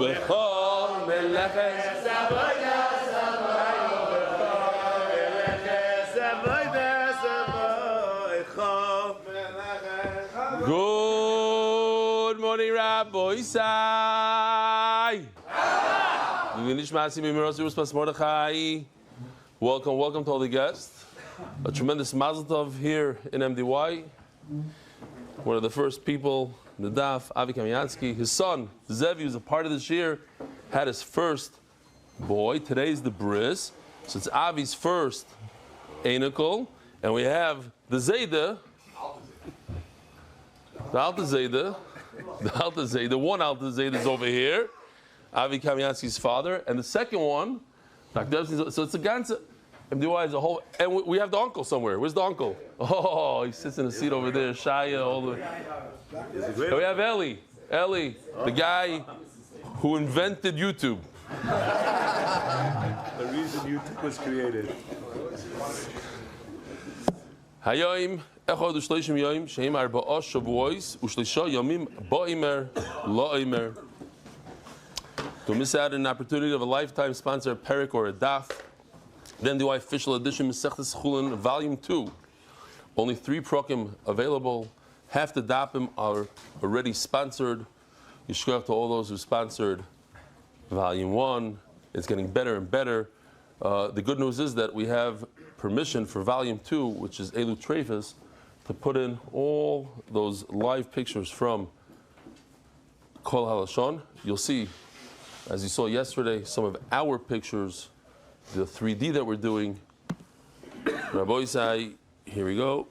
B'chol meleches avodas avoicha. Good morning, Rabbi Isai. Welcome to all the guests. A tremendous mazel tov here in MDY. One of the first people in the Daf, Avi Kamiansky. His son, Zevi, who's a part of this year, had his first boy. Today's the bris. So it's Avi's first anicle. And we have the Zayda, the Alta Zayda, one Alta Zayda is over here. Avi Kamiansky's father. And the second one, Dr. Epstein, so it's a ganze, MDY is a whole, and we have the uncle somewhere. Where's the uncle? Oh, he sits in a seat over there, Shaya, all the way. And we have Eli, the guy who invented YouTube. The reason YouTube was created. Hayoim, echad u'shleishim yoim, sheim arba'ah shavuos, u'shleisha yomim ba'imer, la'imer. Don't miss out on an opportunity of a lifetime sponsor, a Perik or a Daf. The MDY official edition, Masechtas Chullin, Volume 2. Only 3 prokim available. Half the Dapim are already sponsored. Yishkoach to all those who sponsored Volume 1. It's getting better and better. The good news is that we have permission for Volume 2, which is Elu Trefus, to put in all those live pictures from Kol HaLashon. You'll see, as you saw yesterday, some of our pictures, the 3D that we're doing. Rabbi Isai, here we go.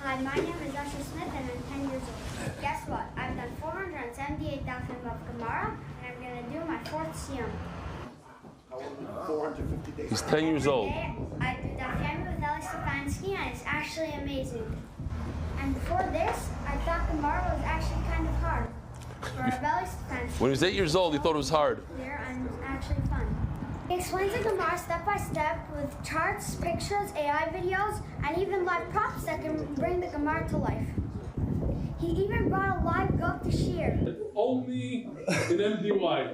Hi, my name is Asher Smith and I'm 10 years old. Guess what? I've done 478 dafim of Gemara and I'm going to do my 4th Siyam. 450 days. He's 10 years old. Today, I do Daf Yomi with Eli Stefansky and it's actually amazing. And before this, I thought Gemara was actually kind of hard. For Eli Stefansky. When he was 8 years old, he thought it was hard. Clear and it's actually fun. He explains the Gemara step by step with charts, pictures, AI videos, and even live props that can bring the Gemara to life. He even brought a live goat to shear. Only in MDY.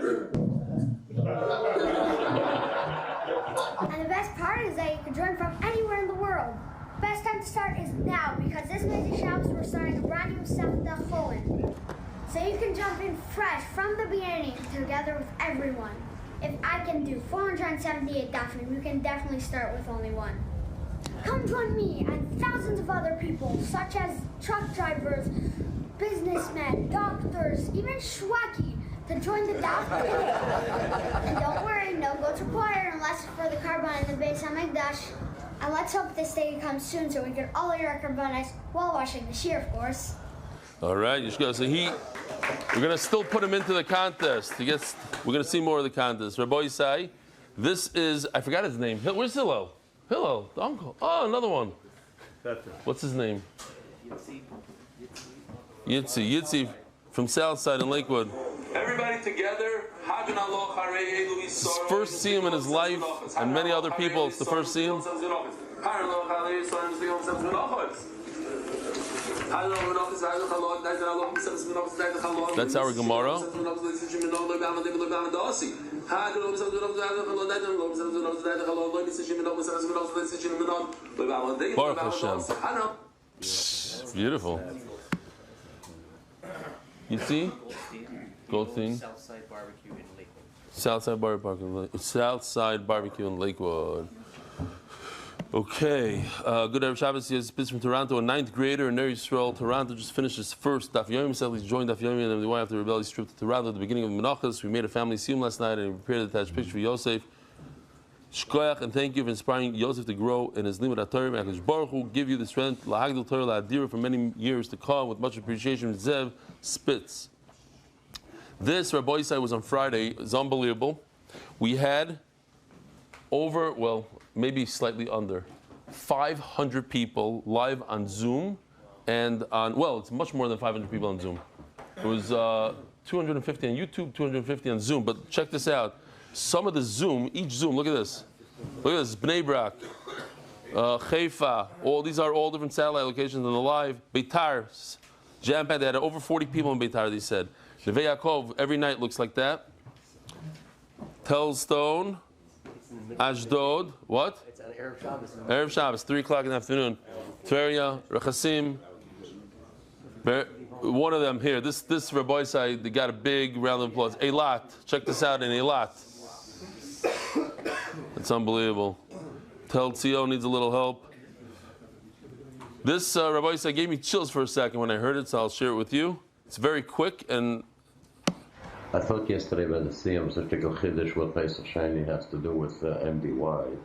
And the best part is that you can join from anywhere in the world. Best time to start is now because this Mezi Shabbos we're starting a brand new Daf Yomi Chullin. So you can jump in fresh from the beginning together with everyone. If I can do 478 dafim, you can definitely start with only one. Come join me and thousands of other people, such as truck drivers, businessmen, doctors, even Shwaki, to join the Daf today. And don't worry, no goats required unless for the carbon in the Beis HaMikdash. And let's hope this day comes soon so we get all of your carbonis while washing the shear, of course. All right, Yishko. So we're going to still put him into the contest. We're going to see more of the contest. Rabbi Isai, this is, I forgot his name. Where's Hillel? Hillel, the uncle. Oh, another one. What's his name? Yitzi from Southside in Lakewood. Everybody together. It's his first Siyum in his life, and many other people, it's the first Siyum. That's our Gemara. Baruch Hashem. Beautiful. You see? Goldstein. Southside Barbecue in Lakewood. Okay, good Erev Shabbos. He has been from Toronto, a 9th grader in Eretz Yisrael. Toronto just finished his first Daf Yomi. He joined Daf Yomi and MDY after the rebellious trip to Toronto at the beginning of Menachos. We made a family Siyum last night and we prepared an attached picture for Yosef. Shkoyach, and thank you for inspiring Yosef to grow in his limud HaTorah. May HaKadosh Baruch Hu give you the strength, lahagdil Torah la'adira, for many years to come. With much appreciation, Zev Spitz. This Rabbi Isai was on Friday. It's unbelievable. We had over, maybe slightly under 500 people live on Zoom and it's much more than 500 people on Zoom. It was 250 on YouTube, 250 on Zoom. But check this out. Some of the Zoom, each Zoom, look at this. Look at this, Bnei Brak, Haifa, these are all different satellite locations on the live. Beitar, jam-packed, they had over 40 people in Beitar, they said. Neve Yaakov every night looks like that. Telstone, Ashdod, what? It's on Erev Shabbos. Erev Shabbos, 3 o'clock in the afternoon. Tveria, Rechasim. One of them here. This Rabbi side, they got a big round of applause. Eilat. Check this out in Eilat. It's unbelievable. Tel Tzio needs a little help. This Rabbi side gave me chills for a second when I heard it, so I'll share it with you. It's very quick and. I thought yesterday by the Siyam such a Chiddush what Pesach Shiny has to do with MDY.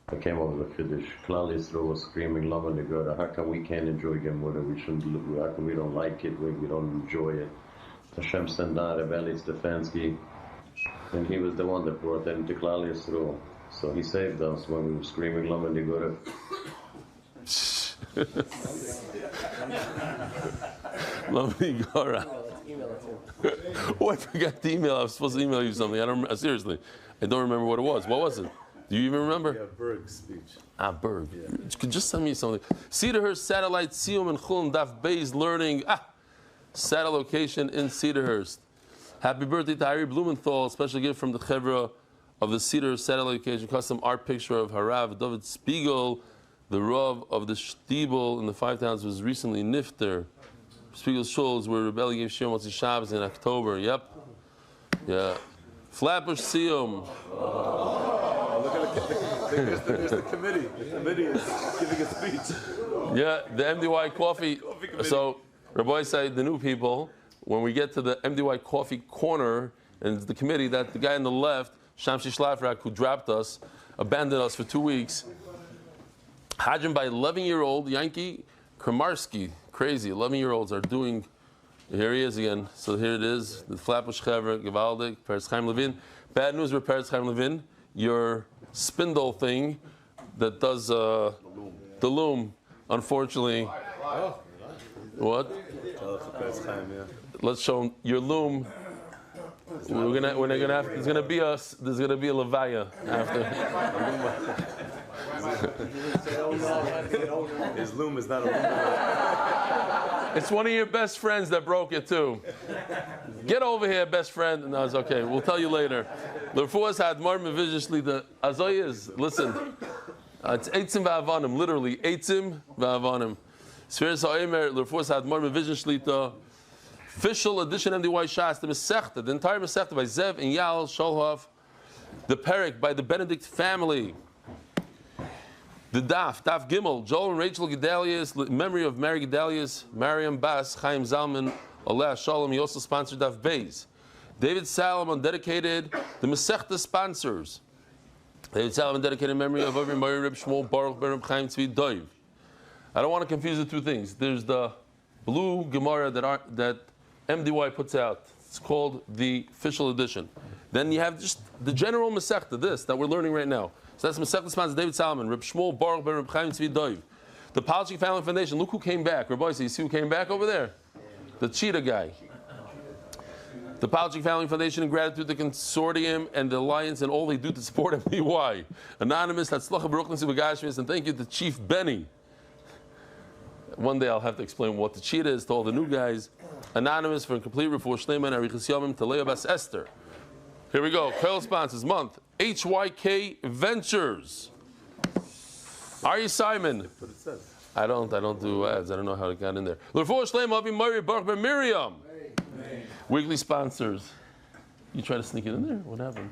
I came over the Chiddush. Klal Yisrael was screaming, Lama Negoda, how come we can't enjoy Gemara? We shouldn't, how come we don't like it? We don't enjoy it. Hashem sent out Eli Stefansky, and he was the one that brought that into Klal Yisrael. So he saved us when we were screaming, Lama Negoda. Lama Negoda. Oh, I forgot the email. I was supposed to email you something. I don't seriously. I don't remember what it was. What was it? Do you even remember? Yeah, Berg's speech. Berg. Yeah. You could just send me something. Cedarhurst Satellite Yomi Chullin Daf Beis learning. Satellite location in Cedarhurst. Happy birthday to Harry Blumenthal. Special gift from the Chevra of the Cedarhurst Satellite location. Custom art picture of Harav David Spiegel, the Rav of the Shtibel in the 5 towns, was recently nifter. Spiegel's Shul where Rebelli gave Shir Motzi Shabbos in October. Yep. Yeah. Flatbush Siyum. Look at there's the committee. The committee is giving a speech. Yeah, the MDY coffee. So, Rabbi said, the new people, when we get to the MDY coffee corner, and the committee, that the guy on the left, Shamshi Shlafrak, who dropped us, abandoned us for 2 weeks. Hajim by 11-year-old Yankee Kramarski. Crazy. 11-year-olds are doing. Here he is again. So here it is. The Flatbush Chevra, Givaldik, Peretz Chaim Levin. Bad news with Peretz Chaim Levin. Your spindle thing that does the loom, unfortunately. What? Let's show him your loom. We're gonna have. There's gonna be a levaya after. His loom is not a loom. It's one of your best friends that broke it too. Get over here, best friend. No, it's okay. We'll tell you later. L'rfuas hadmar mevizishli the azoy is. Listen, it's eitzim va'avanim. Literally eitzim va'avanim. Sferes ha'omer l'rfuas hadmar mevizishli the official edition MDY Shas, the Masechta, the entire Masechta by Zev and Yal Sholhov, the Perek by the Benedict family. The Daf Gimel, Joel and Rachel Gedalius, memory of Mary Gedalius, Mariam Bas, Chaim Zalman, Aleh Shalom. He also sponsored Daf Beis. David Salomon dedicated the Masechta sponsors. David Salomon dedicated memory of Avri Mari Reb Shmuel Baruch Ben Reb Chaim Tzvi Doiv. I don't want to confuse the two things. There's the blue Gemara that MDY puts out. It's called the official edition. Then you have just the general Masechta, this that we're learning right now. So that's Masechta sponsor David Salomon, Reb Shmuel Baruch Ben Reb Chaim Tzvi Doiv. The Palchik Family Foundation. Look who came back. Rabbi, so you see who came back over there? The cheetah guy. The Palchik Family Foundation, in gratitude to the consortium and the alliance and all they do to support MDY. Anonymous, Hatzlacha Baruch Nisi Bagashmis, and thank you to Chief Benny. One day I'll have to explain what the cheetah is to all the new guys. Anonymous for complete refuah shlema and arichas yamim to Leah Bas Esther. Here we go. Koil sponsors month. HYK Ventures. Are you Simon? That's what it says. I don't do ads. I don't know how it got in there. Refuah shlema Avi Mari Baruch Ben Miriam. Weekly sponsors. You try to sneak it in there? What happened?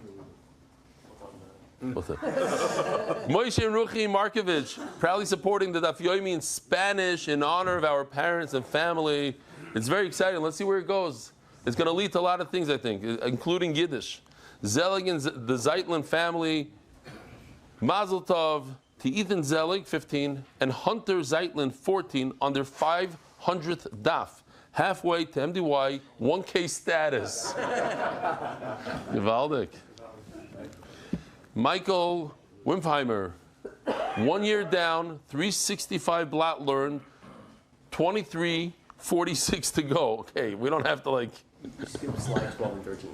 What's that? Moshe and Ruchi Markovich proudly supporting the Daf Yomi in Spanish in honor of our parents and family. It's very exciting. Let's see where it goes. It's going to lead to a lot of things, I think, including Yiddish. Zelig and the Zeitlin family, Mazel Tov to Ethan Zelig, 15, and Hunter Zeitlin, 14, on their 500th Daf. Halfway to MDY, 1K status. Givaldik. Michael Wimpheimer, 1 year down, 365 blot learned, 23:46 to go. Okay, we don't have to like. Skip slide 12 and 13.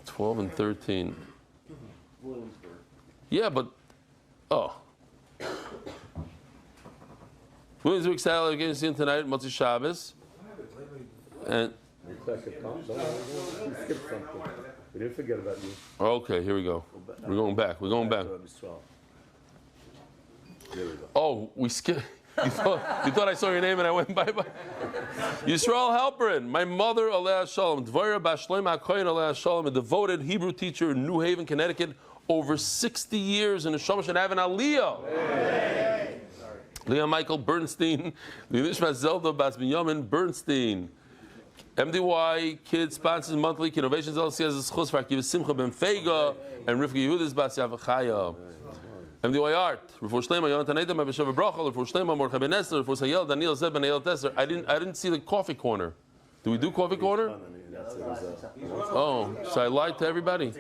12 and 13. Williamsburg. Yeah, but Williamsburg Saturday against tonight, Motzi Shabbos, and Second, Tom. Don't worry, we skipped something. We didn't forget about you. Okay, here we go. We're going back. We're going back. There we go. Oh, we skipped. You thought I saw your name and I went bye-bye? Yisrael Halperin, my mother, Aleh Shalom, Dvora Bashleim HaKoyin Aleh Shalom, a devoted Hebrew teacher in New Haven, Connecticut, over 60 years in the Shomash and Avon Aliyah. Leah Michael Bernstein, Nishmat Zelda Bas Binyamin Bernstein, MDY Kids sponsors monthly Innovations LLC as a schus for Akiva Simcha Ben Fega and Rivka Yehudis Bas Yavachaya. MDY Art, Refor Shlema Yonatan Eitam Abishav Brachel, Refor Shlema Mordechai Ben Esther, Refor Sayel Daniel Zeb Ben Eyal Tesser. I didn't see the coffee corner. Do we do coffee corner? Oh, so I lied to everybody.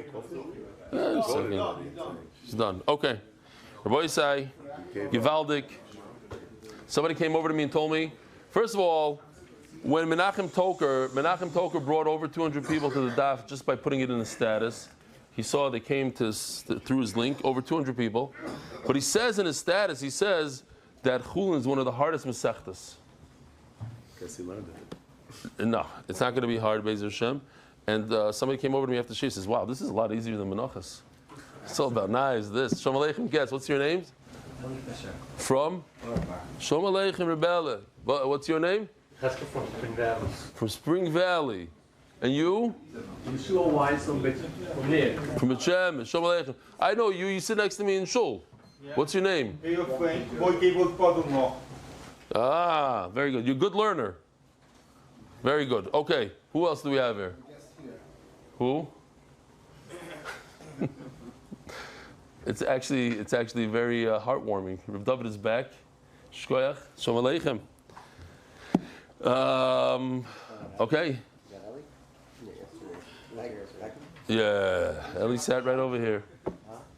It's done. Okay. Rabbi Yisai, Givaldik. Somebody came over to me and told me, first of all, when Menachem Toker brought over 200 people to the Daf just by putting it in the status. He saw they came through his link, over 200 people. But he says in his status, he says that Chullin is one of the hardest Masechtas. Guess he learned it. No, it's not going to be hard, Be'ez Hashem. And somebody came over to me after Shia, says, wow, this is a lot easier than Menachas. It's all about nice, this. Shalom Aleichem, guess, what's your names? From? Shalom Aleichem, Rebele. What's your name? From Spring Valley. From Spring Valley. And you? Yeshua Wise from here. From Hashem. Shalom Aleichem. I know you. You sit next to me in Shul. Yeah. What's your name? Ah, very good. You're a good learner. Very good. Okay. Who else do we have here? Who? It's actually very heartwarming. Rav David is back. Shkoyach. Shalom Aleichem. Okay. Yeah, Eli sat right over here.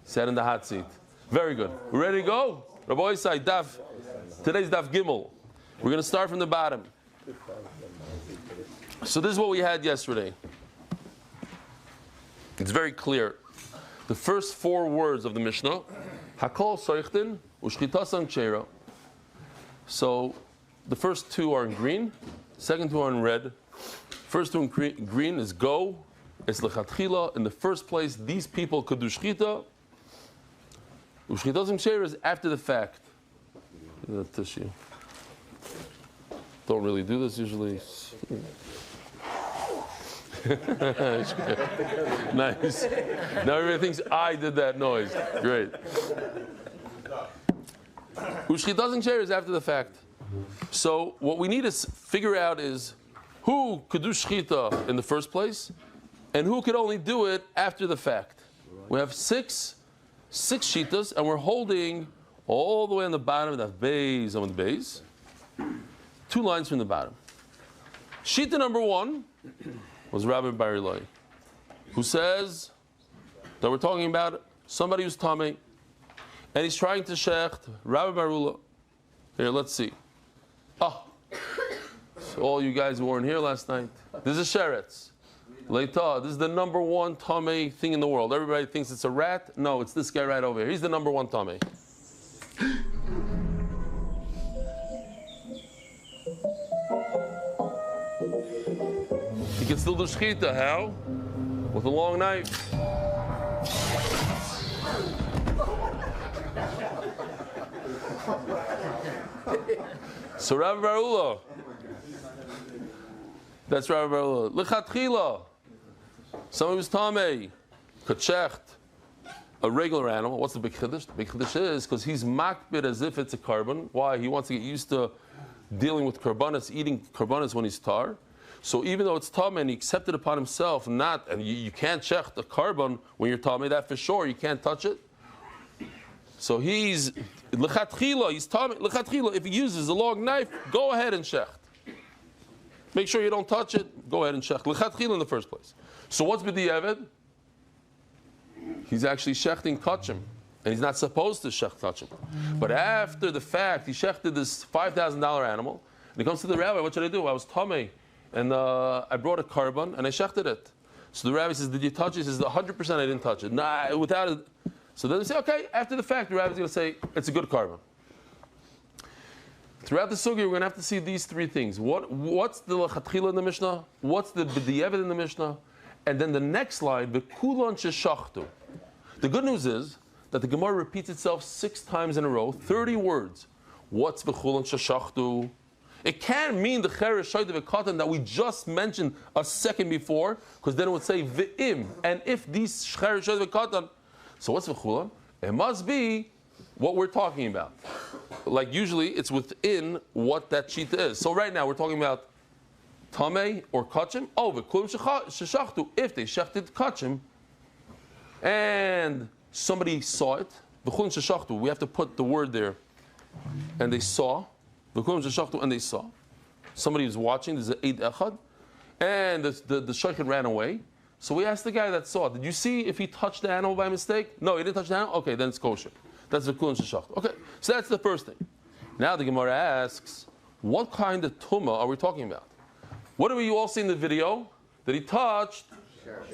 Sat in the hot seat. Very good. We ready to go? Rabbi Yisai, Daf. Today's Daf Gimel. We're going to start from the bottom. So this is what we had yesterday. It's very clear. The first 4 words of the Mishnah, Hakol Soichtin Ushchitasan Cheira. So the first 2 are in green, second 2 are in red. First 2 in green is go. It's lechatchila. In the first place, these people could do shchita. Ushchitasan Cheira is after the fact. Tissue. Don't really do this usually. Nice. Now everybody thinks I did that noise. Great. Ushchitasan Cheira is after the fact. So what we need to figure out is who could do shchita in the first place, and who could only do it after the fact. We have six shitas, and we're holding all the way on the bottom of that base, on the base, 2 lines from the bottom. Shita number 1 was Rabbi Bar Ilai, who says that we're talking about somebody who's tamei, and he's trying to shecht Rabbi Barula. Here, let's see. Oh, so all you guys who weren't here last night. This is sheretz. Leita, this is the number 1 tamei thing in the world. Everybody thinks it's a rat. No, it's this guy right over here. He's the number 1 tamei. He can still do shchita. How? With a long knife. So Rabbi Barula. That's Rabbi Barula. Lechatchila. Somebody who's tamei could shecht a regular animal. What's the big chiddush? The big chiddush is because he's makbid as if it's a carbon. Why? He wants to get used to dealing with karbanis, eating karbanis when he's tar. So even though it's tamei and he accepted upon himself, and you can't shecht a carbon when you're tamei, that for sure, you can't touch it. So he's lechatchila, he's tamei lechatchila. If he uses a long knife, go ahead and shecht. Make sure you don't touch it. Go ahead and shecht lechatchila in the first place. So what's b'di'evet? He's actually shechting kachim, and he's not supposed to shecht kachim. But after the fact, he shechted this $5,000 animal, and he comes to the rabbi. What should I do? I was tamei, and I brought a carbon and I shechted it. So the rabbi says, "Did you touch it?" He says, "100% I didn't touch it." Nah, without it. So then they say, "Okay." After the fact, the rabbi's going to say it's a good carbon. Throughout the sugya, we're going to have to see these three things. What's the lechatchila in the Mishnah? What's the b'diavad in the Mishnah? And then the next slide, v'kulon sheshachtu. The good news is that the Gemara repeats itself 6 times in a row, 30 words. What's v'kulon sheshachtu? It can mean the cheresh shayda v'katan that we just mentioned a second before, because then it would say v'im. And if these cheresh shayda v'katan, so what's v'kulon? It must be what we're talking about. Like usually it's within what that shita is. So right now we're talking about tamei or kachim. Oh, v'kulam sheshachtu, if they shechted kachim and somebody saw it, v'kulam sheshachtu, we have to put the word there, and they saw, v'kulam sheshachtu, and they saw. Somebody was watching, there's an eid echad, and the shaykhid ran away. So we asked the guy that saw, did you see if he touched the animal by mistake? No, he didn't touch the animal? Okay, then it's kosher. That's the kulon sheshachtu. Okay, so that's the first thing. Now the Gemara asks, what kind of tumah are we talking about? What do we all see in the video? That he touched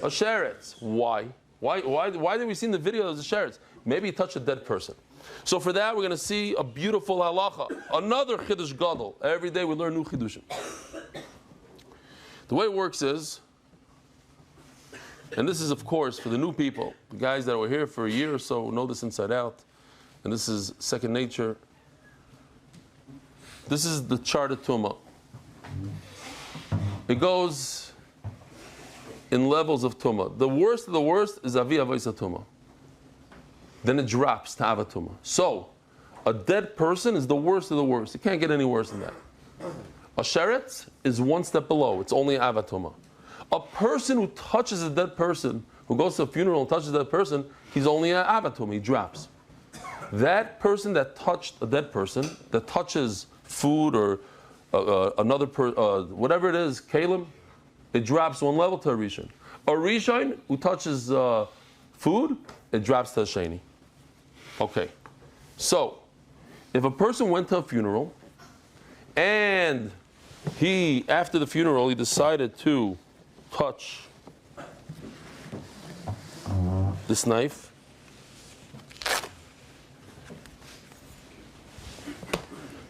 a sheretz. Why? Why did we see in the video as a sheretz? Maybe he touched a dead person. So for that, we're going to see a beautiful halacha, another chiddush gadol. Every day we learn new chiddushim. The way it works is, and this is of course for the new people, the guys that were here for a year or so know this inside out, and this is second nature. This is the chart of tumah. It goes in levels of tumah. The worst of the worst is avi avaisa tumah. Then it drops to ava tumah. So, a dead person is the worst of the worst. It can't get any worse than that. A sheretz is one step below. It's only ava tumah. A person who touches a dead person, who goes to a funeral and touches a dead person, he's only an ava tumah. He drops. That person that touched a dead person, that touches food or another whatever it is, kalim, it drops one level to a rishon. A rishon who touches food, it drops to a sheni. Okay, so if a person went to a funeral and he, after the funeral, he decided to touch this knife.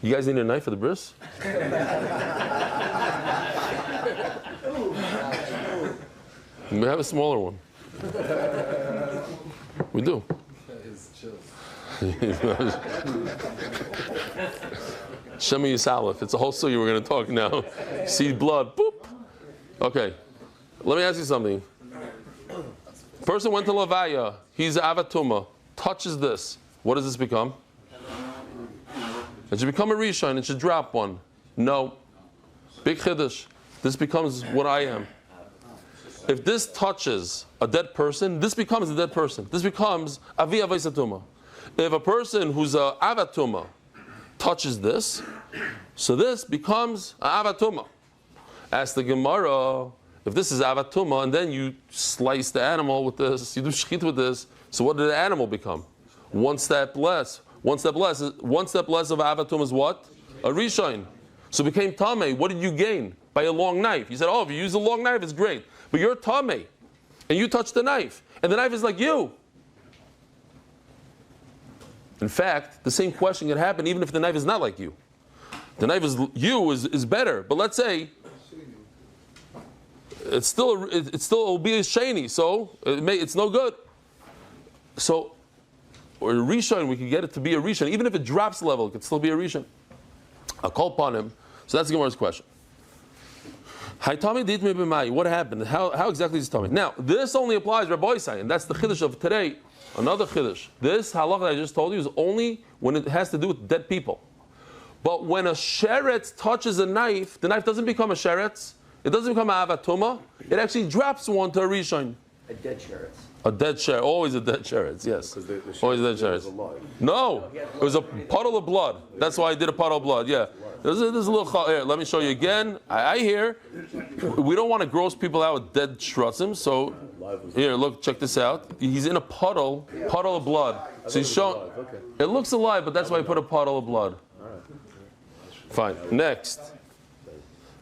You guys need a knife for the bris? We have a smaller one. We do. Shemi Yisalef. It's a whole sugi we're going to talk now. See blood. Boop. Okay. Let me ask you something. Person went to Lavaya. He's Avatuma. Touches this. What does this become? It should become a rishon. It should drop one. No. Big chiddush. This becomes what I am. If this touches a dead person, this becomes a dead person. This becomes avi avaisatuma. If a person who's a avatuma touches this, so this becomes avatuma. Ask the Gemara, if this is avatuma, and then you slice the animal with this, you do shchit with this, so what did the animal become? One step less. One step less of avatuma is what? A rishon. So it became tamei. What did you gain? By a long knife. You said, oh, if you use a long knife, it's great. But you're tamei, and you touch the knife, and the knife is like you. In fact, the same question can happen even if the knife is not like you. The knife is better, but let's say it will be a sheni, so it's no good. So, or a rishon, we can get it to be a rishon, even if it drops level, it could still be a rishon. I'll call upon him. So that's the Gemara's question. What happened? How exactly is Tommy? Now, this only applies Rabbi Isai, and that's the chiddush of today. Another chiddush. This halacha that I just told you is only when it has to do with dead people. But when a sheretz touches a knife, the knife doesn't become a sheretz. It doesn't become a avatuma. It actually drops one to a rishon. A dead sheretz. A dead sheretz. Always a dead sheretz. Yes. Always a dead sheretz. No, it was a puddle of blood. That's why I did a puddle of blood. Yeah. There's a little. Here, let me show you again. I hear. We don't want to gross people out with dead shrutzim. So here, look, check this out. He's in a puddle of blood. So he's showing. It looks alive, but that's why I put a puddle of blood. Fine. Next.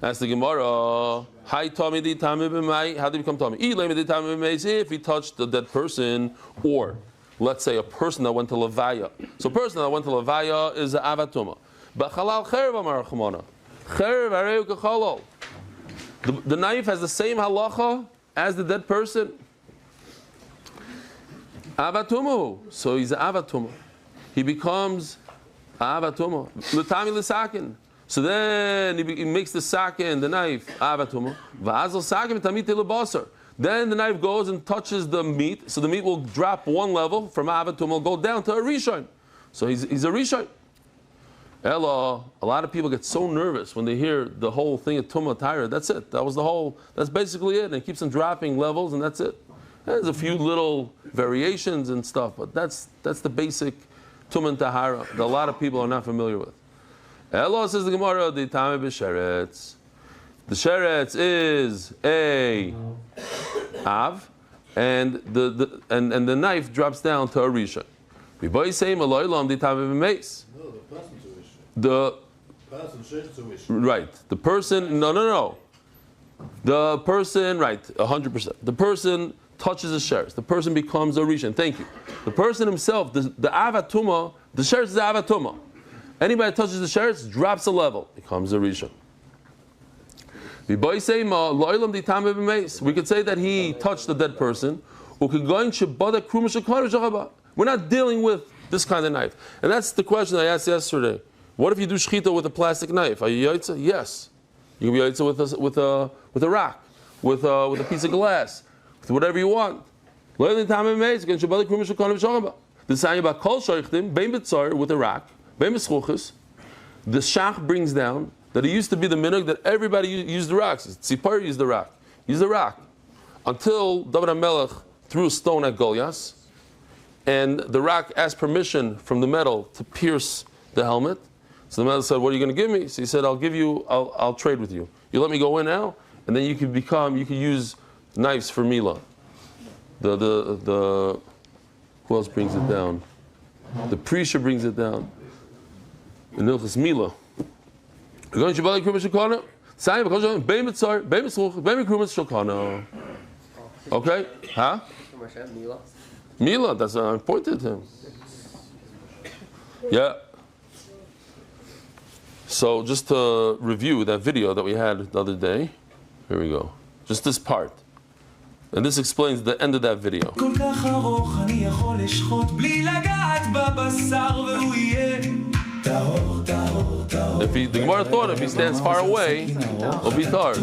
That's the Gemara. Hi, Tommy. How did he become Tommy? If he touched a dead person, or let's say a person that went to Levaya. So a person that went to Levaya is an avatuma. B'chalal cherev amar Chumana. Cherev areu kechalal. The knife has the same halacha as the dead person. Avatumu. So he's an avatumu. He becomes avatumu. L'tami l'sakin. So then he makes the sakin, the knife, avatumu. V'azal sakin tamiti l'basar. Then the knife goes and touches the meat. So the meat will drop one level from avatumu, will go down to a rishon. So he's a rishon. Ella, a lot of people get so nervous when they hear the whole thing of Tumah Tyra. That's it. That's basically it. And it keeps on dropping levels, and that's it. There's a few little variations and stuff, but that's the basic Tumah Tahara that a lot of people are not familiar with. Ella says the Gemara, the Tame b'Sheretz. The Sheretz is a Av, and the knife drops down to a Rishon. B'boy say Maloylam the Tame b'Meis. The person, right? The person, no. The person, right? 100%. The person touches the sheretz. The person becomes a rishon. Thank you. The person himself, the avatuma, the sheretz is the avatuma. Anybody that touches the sheretz drops a level, becomes a rishon. We could say that he touched the dead person. We're not dealing with this kind of knife, and that's the question I asked yesterday. What if you do shechita with a plastic knife? Are you yaitza? Yes. You can be yaitza with a rock, with a piece of glass, with whatever you want. The saying about kol shoichtim, bein b'tzar with a rock, bein b'schuchis, the shach brings down that it used to be the minhag that everybody used the rocks. Tzipar used the rock. Use the rock. Until David HaMelech threw a stone at Goliath, and the rock asked permission from the metal to pierce the helmet. So the man said, "What are you going to give me?" So he said, I'll trade with you. You let me go in now, and then you can use knives for Mila. The who else brings it down? The Prisha brings it down. In Ilchus Mila. Okay? Huh? Mila, that's what I pointed to him. Yeah. So just to review that video that we had the other day, here we go. Just this part. And this explains the end of that video. The Gemara thought if he stands far away, it'll be tar.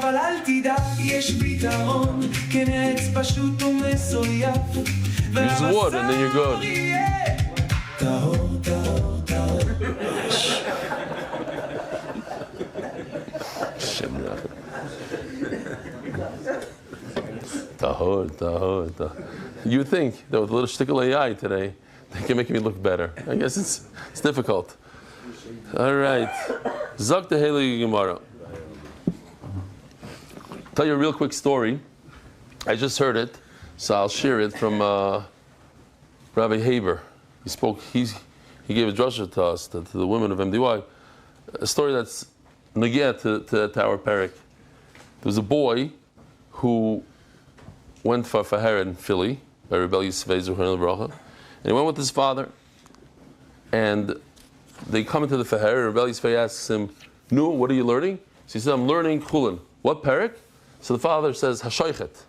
אבל אל תדאג, יש פתרון, כן העץ פשוט ומסויף. Use the water and then you're good. טהור, טהור, טהור. Tahor, tahor, tahor. You think that with a little shtickle AI today, they can make me look better. I guess it's difficult. All right. Zok the Heli Gemara. Tell you a real quick story. I just heard it, so I'll share it from Rabbi Haber. He gave a drasha to us, to the women of MDY, a story that's negeh to our parak. There was a boy who went for Faher in Philly, by Rebbe Yisvei and he went with his father, and they come into the Faher, and Rebbe Yisvei asks him, "Nu, what are you learning?" So he said, "I'm learning Chullin." "What parak?" So the father says, "Hashoichet."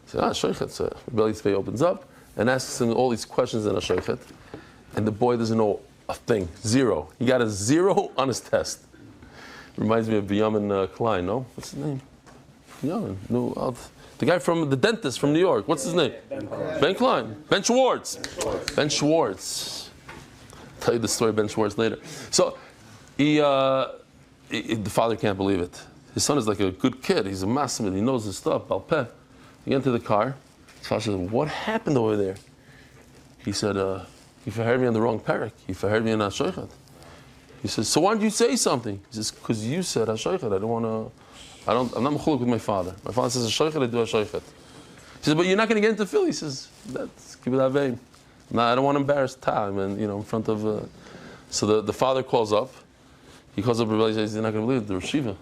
He said, "Hashoichet." So Rebbe Yisvei opens up and asks him all these questions in Hashoichet, and the boy doesn't know a thing, zero. He got a 0 on his test. Reminds me of Benjamin Klein, no? What's his name? Benjamin. No, the guy from the dentist from New York. What's his name? Ben Klein. Ben Schwartz. Ben Schwartz. I'll tell you the story of Ben Schwartz later. So the father can't believe it. His son is like a good kid. He's a massive. He knows his stuff. Balpeh. He get into the car. His father says, "What happened over there?" He said, "You heard me on the wrong parak. You heard me on Hashoichet." He says, "So why did you say something?" He says, "Because you said Hashoichet. I'm not mechuluk with my father. My father says Hashoichet, I do Hashoichet." He says, "But you're not going to get into Philly." He says, "That's keep it that way. I don't want to embarrass time and in front of." So the father calls up. He calls up Rebbe and says, "You're not going to believe it. The Rosh Yeshiva.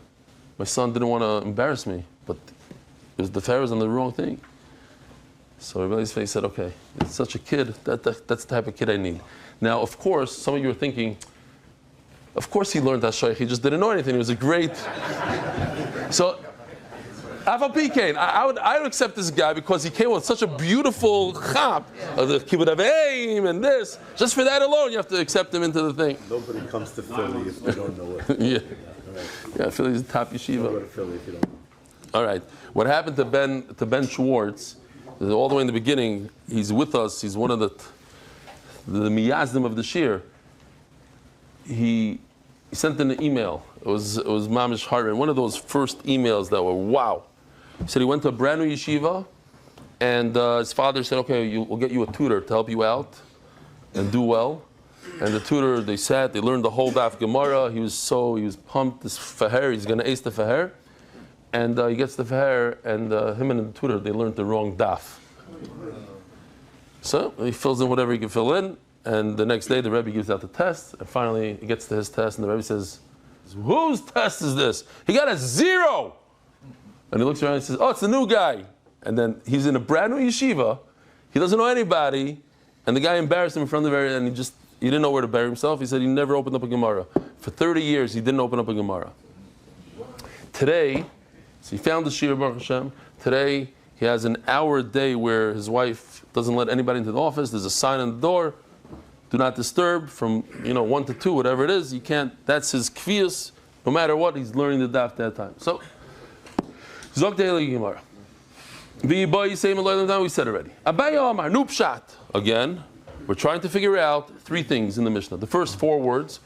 My son didn't want to embarrass me, but the Pharaoh's on the wrong thing." So Rebbe face said, okay, it's such a kid, that's the type of kid I need. Now, of course, some of you are thinking, of course he learned Hashayach, he just didn't know anything. It was a great... So, Aval Pikain, I would accept this guy because he came with such a beautiful chap, the kibbutz aveim and this. Just for that alone, you have to accept him into the thing. Nobody comes to Philly if they don't know it. Yeah, Philly's the top yeshiva. Go to Philly if you don't know. All right, what happened to Ben Schwartz? All the way in the beginning, he's with us. He's one of the miyazdim of the shir. He sent in an email. It was mamish heart, one of those first emails that were wow. He said he went to a brand new yeshiva, and his father said, "Okay, we'll get you a tutor to help you out and do well." And the tutor, they sat, they learned the whole Daf Gemara. He was pumped. This faher, he's going to ace the faher, and he gets the faher, and him and the tutor, they learned the wrong Daf. So he fills in whatever he can fill in, and the next day the Rebbe gives out the test, and finally he gets to his test, and the Rebbe says, "Whose test is this? He got a 0." And he looks around and says, "Oh, it's the new guy." And then he's in a brand new yeshiva. He doesn't know anybody. And the guy embarrassed him in front of everyone, and he didn't know where to bury himself. He said he never opened up a Gemara. For 30 years, he didn't open up a Gemara. Today, so he found the Shir Baruch Hashem. Today, he has an hour a day where his wife doesn't let anybody into the office. There's a sign on the door, "Do not disturb," from 1 to 2, whatever it is. You can't. That's his kvius. No matter what, he's learning the daf that time. So, Zok De'eli Gemara. We said already. Abaya Amar Nupshat. Again, we're trying to figure out 3 things in the Mishnah. The first 4 words,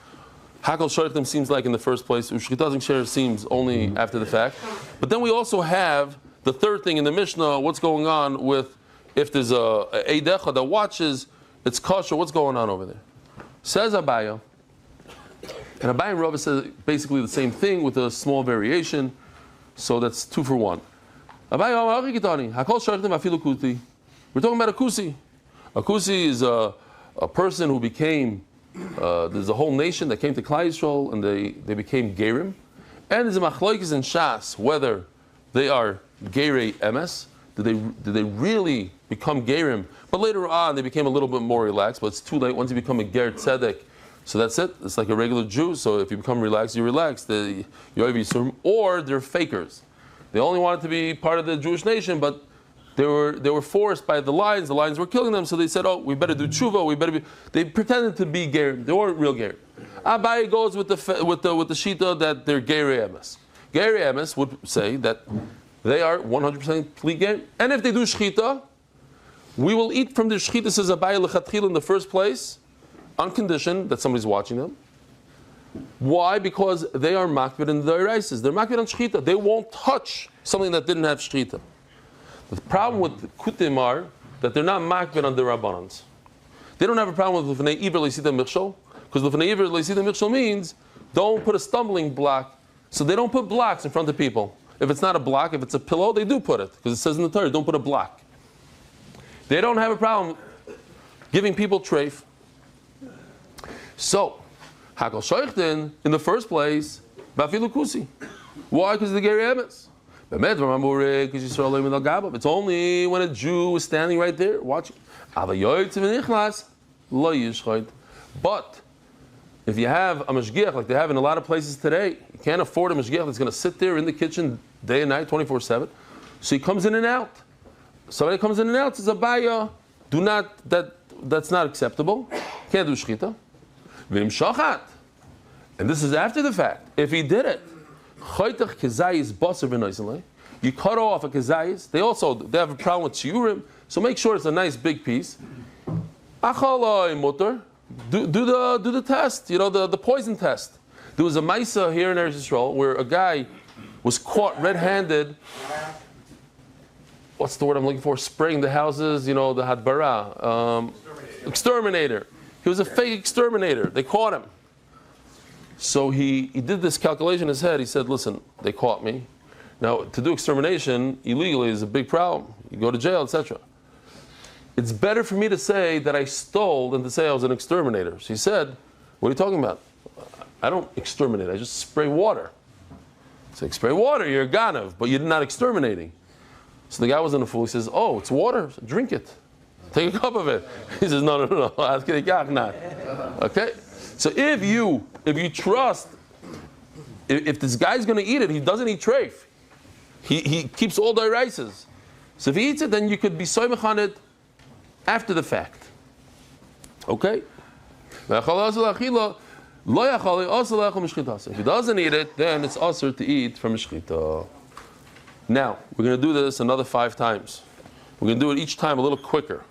Hakol Shortim seems like in the first place. Ushchitazim Sher seems only after the fact. But then we also have the third thing in the Mishnah. What's going on with if there's a Eidecha that watches, it's kosher. What's going on over there? Says Abaya. And Abai and Rava says basically the same thing with a small variation. So that's 2 for 1. We're talking about a kusi. A kusi is a person who became, there's a whole nation that came to Klal Yisrael and they became gerim. And there's a machloikis in Shas, whether they are gerei emes, did they really become gerim? But later on they became a little bit more relaxed, but it's too late. Once you become a ger tzedek, so that's it. It's like a regular Jew. So if you become relaxed, you're relaxed. Or they're fakers. They only wanted to be part of the Jewish nation, but they were forced by the lions. The lions were killing them, so they said, "Oh, we better do tshuva. They pretended to be ger. They weren't real ger." Abaye goes with the shita that they're gerei emes. Gerei emes would say that they are 100% ger, and if they do shchita, we will eat from the shchita. Says Abaye lechatchil in the first place, on condition that somebody's watching them. Why? Because they are makbid in the Dairais. They're makbid on shchita. They won't touch something that didn't have shchita. The problem with kutim are that they're not makbid on the rabbanans. They don't have a problem with l'fnei iver leisita michshol, because l'fnei iver leisita michshol means don't put a stumbling block. So they don't put blocks in front of people. If it's not a block, if it's a pillow, they do put it, because it says in the Torah, don't put a block. They don't have a problem giving people treif. So, Hakol Shoichtin, in the first place, Bafilu Kusi. Why? Because of the Geri Emes. It's only when a Jew is standing right there watching. But if you have a mashgiach like they have in a lot of places today, you can't afford a mashgiach that's going to sit there in the kitchen day and night, 24/7. So he comes in and out. Somebody comes in and out, says Abaya, that's not acceptable. Can't do shchita. And this is after the fact. If he did it, you cut off a kezayis. They have a problem with shiurim, so make sure it's a nice big piece. Do the test, the poison test. There was a Maisa here in Eretz Yisrael where a guy was caught red-handed. What's the word I'm looking for? Spraying the houses, the hadbara. Exterminator. He was a fake exterminator. They caught him. So he did this calculation in his head. He said, listen, they caught me. Now, to do extermination illegally is a big problem. You go to jail, etc. It's better for me to say that I stole than to say I was an exterminator. So he said, what are you talking about? I don't exterminate. I just spray water. So spray water, you're a ganav, but you're not exterminating. So the guy wasn't a fool. He says, "Oh, it's water. Drink it. Take a cup of it." He says, "No. Okay. So if you trust, if this guy's going to eat it, he doesn't eat treif. He keeps all the rices. So if he eats it, then you could be soymech on it after the fact. Okay? If he doesn't eat it, then it's also to eat from mishchita. Now, we're going to do this another 5 times. We're going to do it each time a little quicker.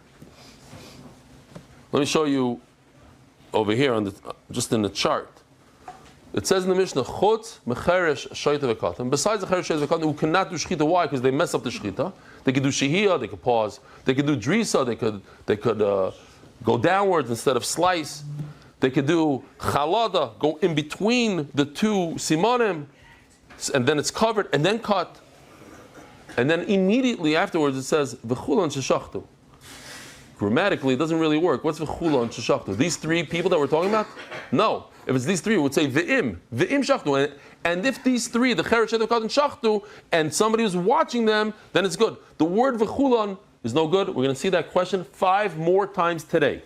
Let me show you over here on just in the chart. It says in the Mishnah, Chutz mecheresh shayta v'katan. Besides the cheresh shayta v'katan, who cannot do shchita. Why? Because they mess up the shchita. They could do shehiyah, they could pause. They could do drisa, they could go downwards instead of slice. They could do chalada, go in between the 2 simonim, and then it's covered, and then cut. And then immediately afterwards it says, v'chulan sheshachtu. Grammatically, it doesn't really work. What's v'chulan sheshachtu? These 3 people that we're talking about? No. If it's these 3, we would say v'im shachtu. And if these 3, the cheresh shayta v'katan shachtu, and somebody was watching them, then it's good. The word v'chulan is no good. We're going to see that question 5 more times today.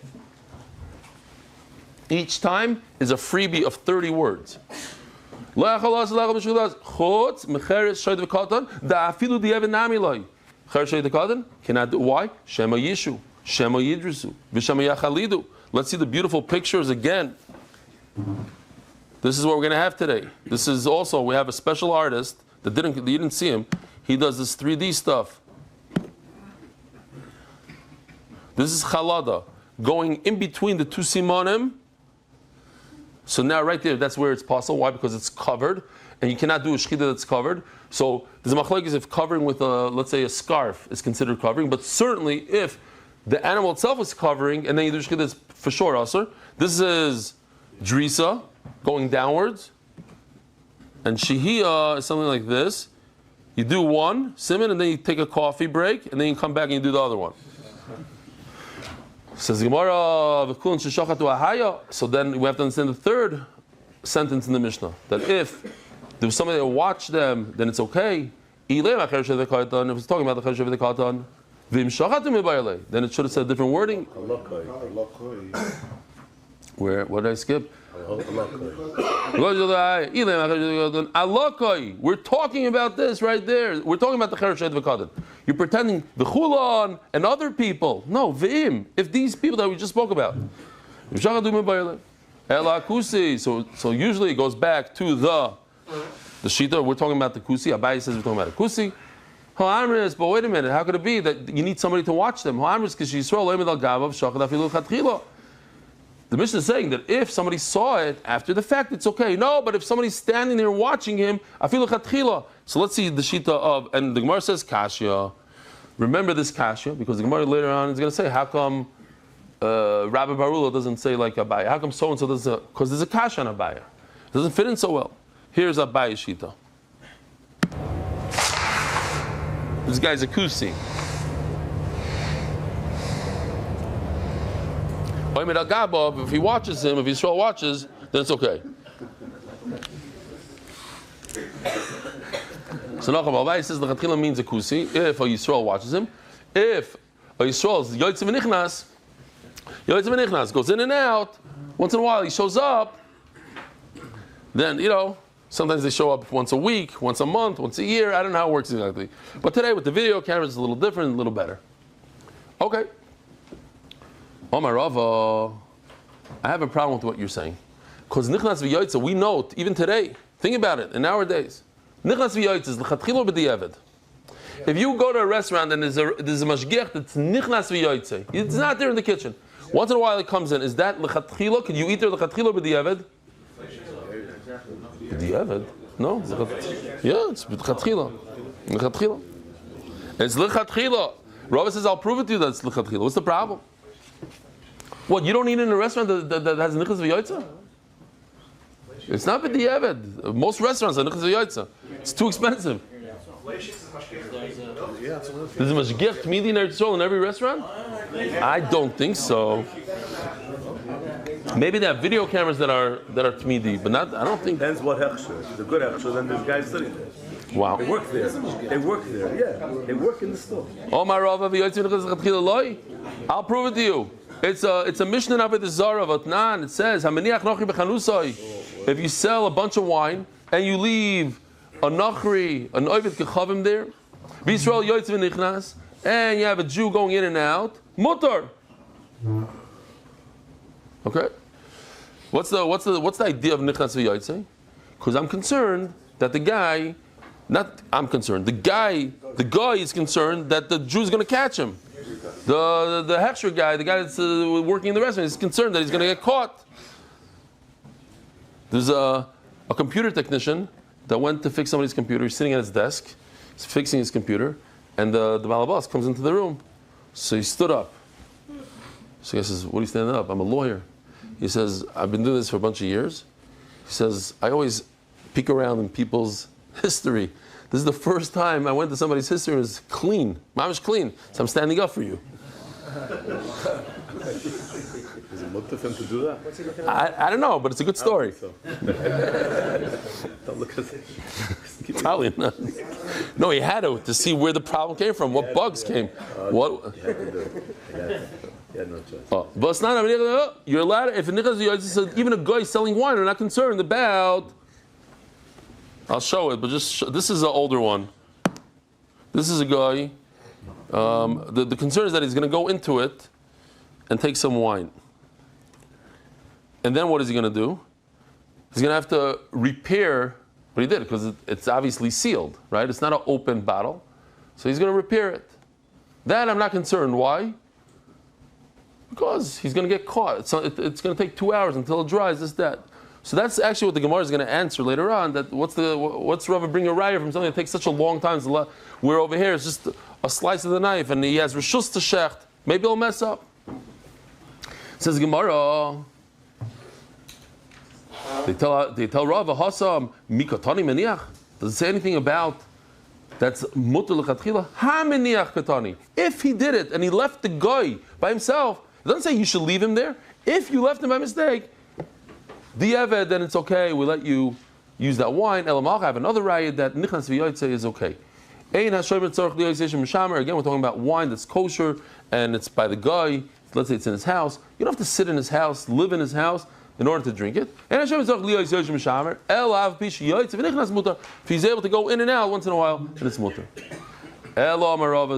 Each time is a freebie of 30 words. Chutz mecheresh shayta v'katan da'afilu di'evet nami loi. Cheresh shayta v'katan cannot do. Why? Shema yishu, shema yidrisu, v'shema yachalidu. Let's see the beautiful pictures again. This is what we're going to have today. This is also, we have a special artist that you didn't see him. He does this 3D stuff. This is chalada, going in between the 2 simonim. So now right there, that's where it's possible. Why? Because it's covered, and you cannot do a shechita that's covered. So there's a machlokes if covering with let's say a scarf is considered covering, but certainly if the animal itself is covering, and then you do shechita, that's for sure also. This is drisa, going downwards, and shehiyah is something like this. You do one simon, and then you take a coffee break, and then you come back and you do the other one. Says Gemara, so then we have to understand the 3rd sentence in the Mishnah, that if there was somebody that watched them, then it's okay. If it's talking about the cheresh shayta v'katan, then it should have said different wording. What did I skip? We're talking about this right there. We're talking about the cheresh shayta v'katan. You're pretending the chulan and other people. No, v'im. If these people that we just spoke about. So usually it goes back to the shita. We're talking about the kusi. Abaye says we're talking about a kusi. But wait a minute. How could it be that you need somebody to watch them? The Mishnah is saying that if somebody saw it after the fact, it's okay. No, but if somebody's standing there watching him, afilu chatchila. So let's see the shita of, and the Gemara says kasha. Remember this kasha, because the Gemara later on is going to say, how come Rabbi Barula doesn't say like Abaye? How come so-and-so doesn't? Because there's a kasha on Abaye. It doesn't fit in so well. Here's Abaye shita. This guy's a kusi. If he watches him, if Yisrael watches, then it's okay. So Nachum Abaye says the Chatchila means a kusi if a Yisrael watches him. If a Yisrael's Yotzei v'nichnas goes in and out, once in a while he shows up, then, sometimes they show up once a week, once a month, once a year. I don't know how it works exactly. But today with the video cameras, it's a little different, a little better. Okay. Omar Rava, I have a problem with what you're saying. Because nichnas v'yotzei, we know, even today, think about it, in nowadays, nichnas v'yotzei is l'chatchila b'diavad. If you go to a restaurant and there's a mashgiach that's nichnas v'yotzei, it's not there in the kitchen. Once in a while it comes in, is that l'chatchila? Can you eat there l'chatchila b'diavad? B'diavad? No. Yeah, it's l'chatchila. L'chatchila. It's l'chatchila. Rava says, I'll prove it to you that it's l'chatchila. What's the problem? What, you don't eat in a restaurant that has nichnas v'yotzei? It's not b'diavad. Most restaurants are nichnas v'yotzei. It's too expensive. There's a mashgiach tmidi in Eretz Yisrael in every restaurant? I don't think so. Maybe they have video cameras that are tmidi, but not. I don't think. Depends what hechsher. If it's a good hechsher, then there's guys sitting there. Wow. They work there. They work there. Yeah, they work in the store. I'll prove it to you. It's a Mishnah Avodah Zarah Vatnan. It says, if you sell a bunch of wine and you leave a nachri, an oived kechavim there, B'Yisrael yoytz v'nichnas, and you have a Jew going in and out, mutar. Okay. What's the idea of nichnas v'yoytze? Because I'm concerned that the guy is concerned that the Jew's going to catch him. The hechsher guy, the guy that's working in the restaurant, is concerned that he's going to get caught. There's a computer technician that went to fix somebody's computer. He's sitting at his desk, he's fixing his computer, and the balabas comes into the room. So he stood up. So he says, "What are you standing up? I'm a lawyer." He says, "I've been doing this for a bunch of years." He says, "I always peek around in people's history. This is the first time I went to somebody's history and it was clean. Mamish clean. So I'm standing up for you." Is it mutter for him to do that? I don't know, but it's a good story. Don't look at it. Italian. No, he had to see where the problem came from, what bugs came. What? He had to do it. He had no choice. But it's not, you're allowed, if even a guy selling wine, we're not concerned about. I'll show it, but this is an older one. This is a guy. The concern is that he's going to go into it and take some wine. And then what is he going to do? He's going to have to repair what he did, because it's obviously sealed, right? It's not an open bottle. So he's going to repair it. That I'm not concerned. Why? Because he's going to get caught. It's going to take 2 hours until it dries, that. So that's actually what the Gemara is going to answer later on. That what's Rava bring a raya from something that takes such a long time? Where over here it's just a slice of the knife, and he has reshus to shecht. Maybe he'll mess up. Says Gemara. They tell Rava Hasam mikatani meniach. Does it say anything about that's mutar lechatchila? Ha meniach katani. If he did it and he left the guy by himself, it doesn't say you should leave him there. If you left him by mistake, the Eved, then it's okay. We let you use that wine. Elamach, I have another raya that nichnas v'yoytze is okay. Again, we're talking about wine that's kosher and it's by the guy. Let's say it's in his house. You don't have to sit in his house, live in his house in order to drink it. If he's able to go in and out once in a while, then it's mutar.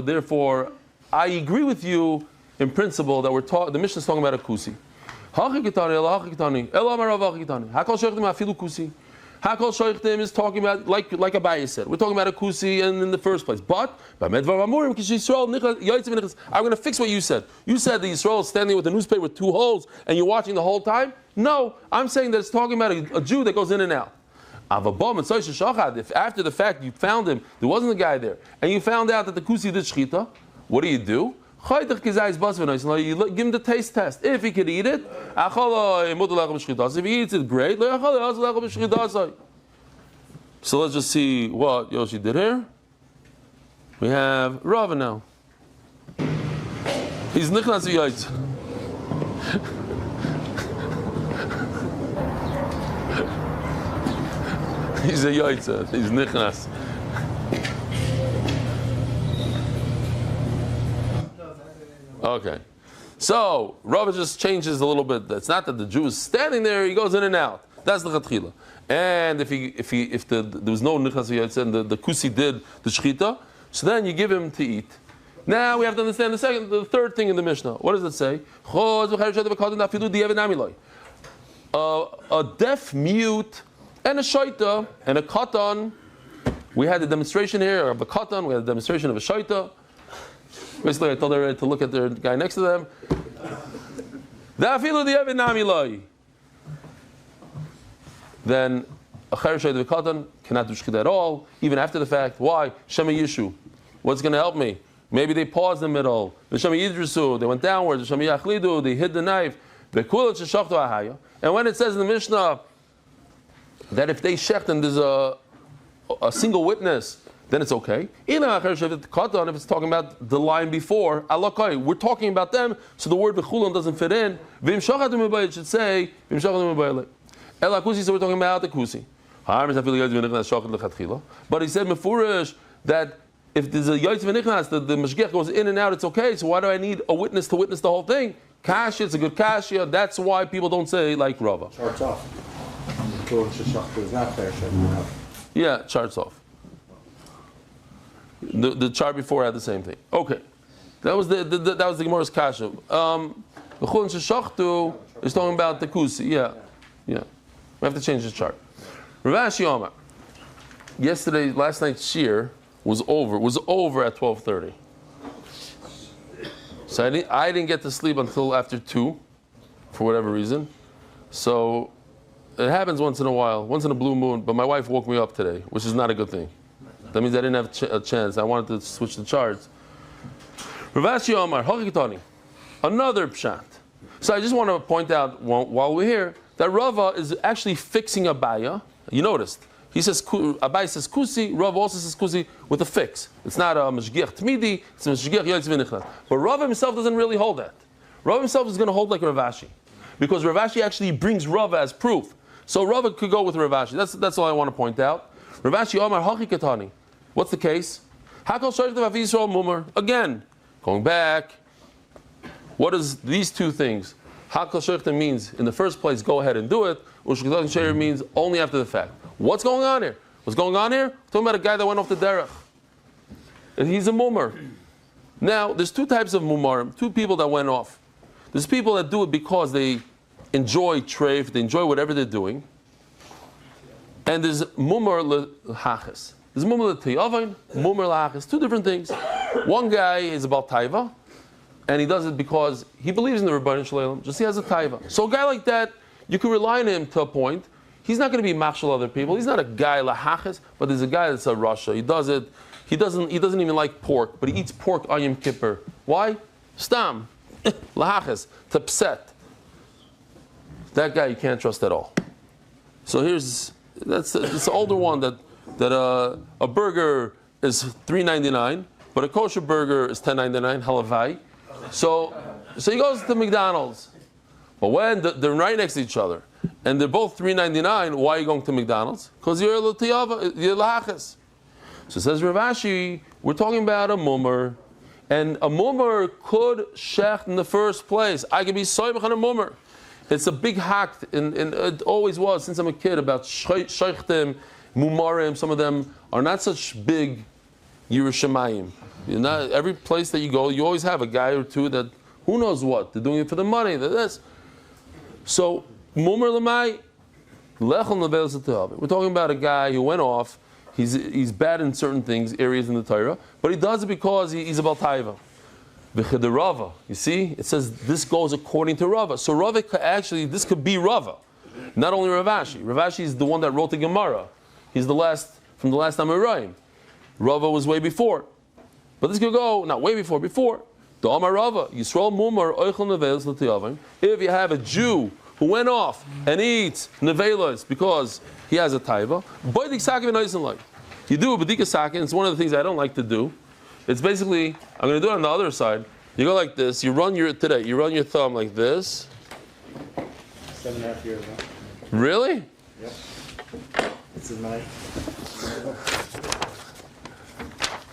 Therefore, I agree with you in principle that the Mishnah is talking about a kusi. Hakol Shoichtim is talking about, like Abaye said, we're talking about a kusi in the first place. But I'm going to fix what you said. You said that Yisrael is standing with a newspaper with 2 holes and you're watching the whole time. No, I'm saying that it's talking about a Jew that goes in and out. If after the fact you found him, there wasn't a guy there, and you found out that the kusi did shchita, what do? You give him the taste test. If he could eat it, if he eats it, great. So let's just see what Yoshi did here. We have Rava now. He's nichnas v'yoytze. He's a yoytze. He's nichnas. Okay, so Rava just changes a little bit. It's not that the Jew is standing there; he goes in and out. That's the chatchila. And if there was no nichnas v'yoytze and the kusi did the shchita, so then you give him to eat. Now we have to understand the third thing in the Mishnah. What does it say? A deaf, mute, and a shaita and a katan. We had a demonstration here of a katan. We had a demonstration of a shaita. Basically, I told her to look at the guy next to them. Then a chayrushay the katan cannot do shchita at all, even after the fact. Why? Shema Yishu. What's going to help me? Maybe they paused in the middle. Shema Yidrusu. They went downwards. Shema Yachlidu. They hid the knife. And when it says in the Mishnah that if they shecht and there's a single witness, then it's okay. If it's talking about the line before, alakai, we're talking about them, so the word v'chulan doesn't fit in. It should say, so we're talking about the kusi. But he said mefurish that if there's a yotz v'nichnas, the mashgiach goes in and out, it's okay. So why do I need a witness to witness the whole thing? Kasha, it's a good kasha. That's why people don't say like Rava. Charts off. Is not fair. Yeah, charts off. The chart before had the same thing. Okay, that was the Gemara's kasha. The Chullin Sheshachtu is talking about the kusi. Yeah. We have to change the chart. Rav Ashi Omar. Last night's shir was over at 12:30. So I didn't get to sleep until after 2, for whatever reason. So it happens once in a while, once in a blue moon. But my wife woke me up today, which is not a good thing. That means I didn't have a chance. I wanted to switch the charts. Rav Ashi Omar, Hachikitani, another pshat. So I just want to point out while we're here that Rava is actually fixing Abaya. You noticed. He says, Abai says kusi, Rav also says kusi with a fix. It's not a mashgiach tmidi, it's a mashgiach yotz v'nichnas. But Rav himself doesn't really hold that. Rav himself is going to hold like Rav Ashi. Because Rav Ashi actually brings Rav as proof. So Rav could go with Rav Ashi. That's all I want to point out. Rav Ashi Omar Hachi Katani. What's the case? Hakol Shaykhtav Avi Yisrael Mumar. Again, going back, what is these two things? Hakol Shaykhtav means, in the first place, go ahead and do it. Ushkatan Shayr means only after the fact. What's going on here? What's going on here? We're talking about a guy that went off the derech. And he's a mumar. Now, there's two types of mumarim, two people that went off. There's people that do it because they enjoy treif, they enjoy whatever they're doing. And there's mumar lehachas. There's mumar l'tiyavain, mumar lehachas. Two different things. One guy is about taiva, and he does it because he believes in the Rebbeinu Shalom, just he has a taiva. So a guy like that, you can rely on him to a point. He's not going to be machshel other people. He's not a guy lahachas, but there's a guy that's a rasha. He does it. He doesn't even like pork, but he eats pork on Yom Kippur. Why? Stam lahachas to upset. That guy you can't trust at all. So that's an older one that a burger is $3.99, but a kosher burger is $10.99. Halavai. So he goes to McDonald's. But when they're right next to each other, and they're both $3.99, why are you going to McDonald's? Because you're lahachas. So says Rav Ashi, we're talking about a mummer, and a mummer could shecht in the first place. I could be soibach on a mummer. It's a big hack, and it always was since I'm a kid about sheichtim, mumarim. Some of them are not such big Yerushalayim. Every place that you go, you always have a guy or two that who knows what they're doing it for the money. This. So mumar lamai lechol nevel zetav. We're talking about a guy who went off. He's bad in certain things, areas in the Torah, but he does it because he's about taiva. V'chede Rava. You see, it says this goes according to Rava. So Rava this could be Rava, not only Rav Ashi. Rav Ashi is the one that wrote the Gemara. He's the last from the last Amoraim. Rava was way before, but this could go not way before. The Amar Rava Yisrael Mumar Oichel Nevelos L'Tiyavim. If you have a Jew who went off and eats nevelos because he has a taiva, boidik sakin v'noisen like. You do a bedika sakin. It's one of the things I don't like to do. It's basically, I'm going to do it on the other side. You go like this. You run your thumb like this. 7.5 years. Huh? Really? Yep. It's a knife.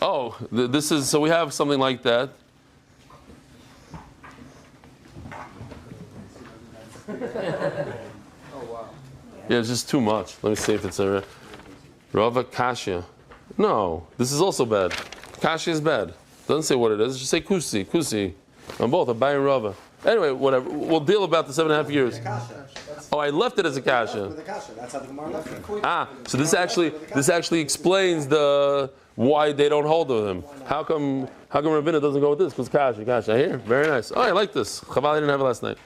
Oh, this is so we have something like that. Yeah, it's just too much. Let me see if it's a Rava Kashya. No, this is also bad. Kashya is bad. Doesn't say what it is. Just say Kusi. On both, Abai and Rava. Anyway, whatever. We'll deal about the 7.5 years. Oh, I left it as a Kashya. That's how the Gemara left it. So this actually explains why they don't hold with him. How come Ravina doesn't go with this? Because Kashya. Here, very nice. Oh, I like this. Chaval, I didn't have it last night.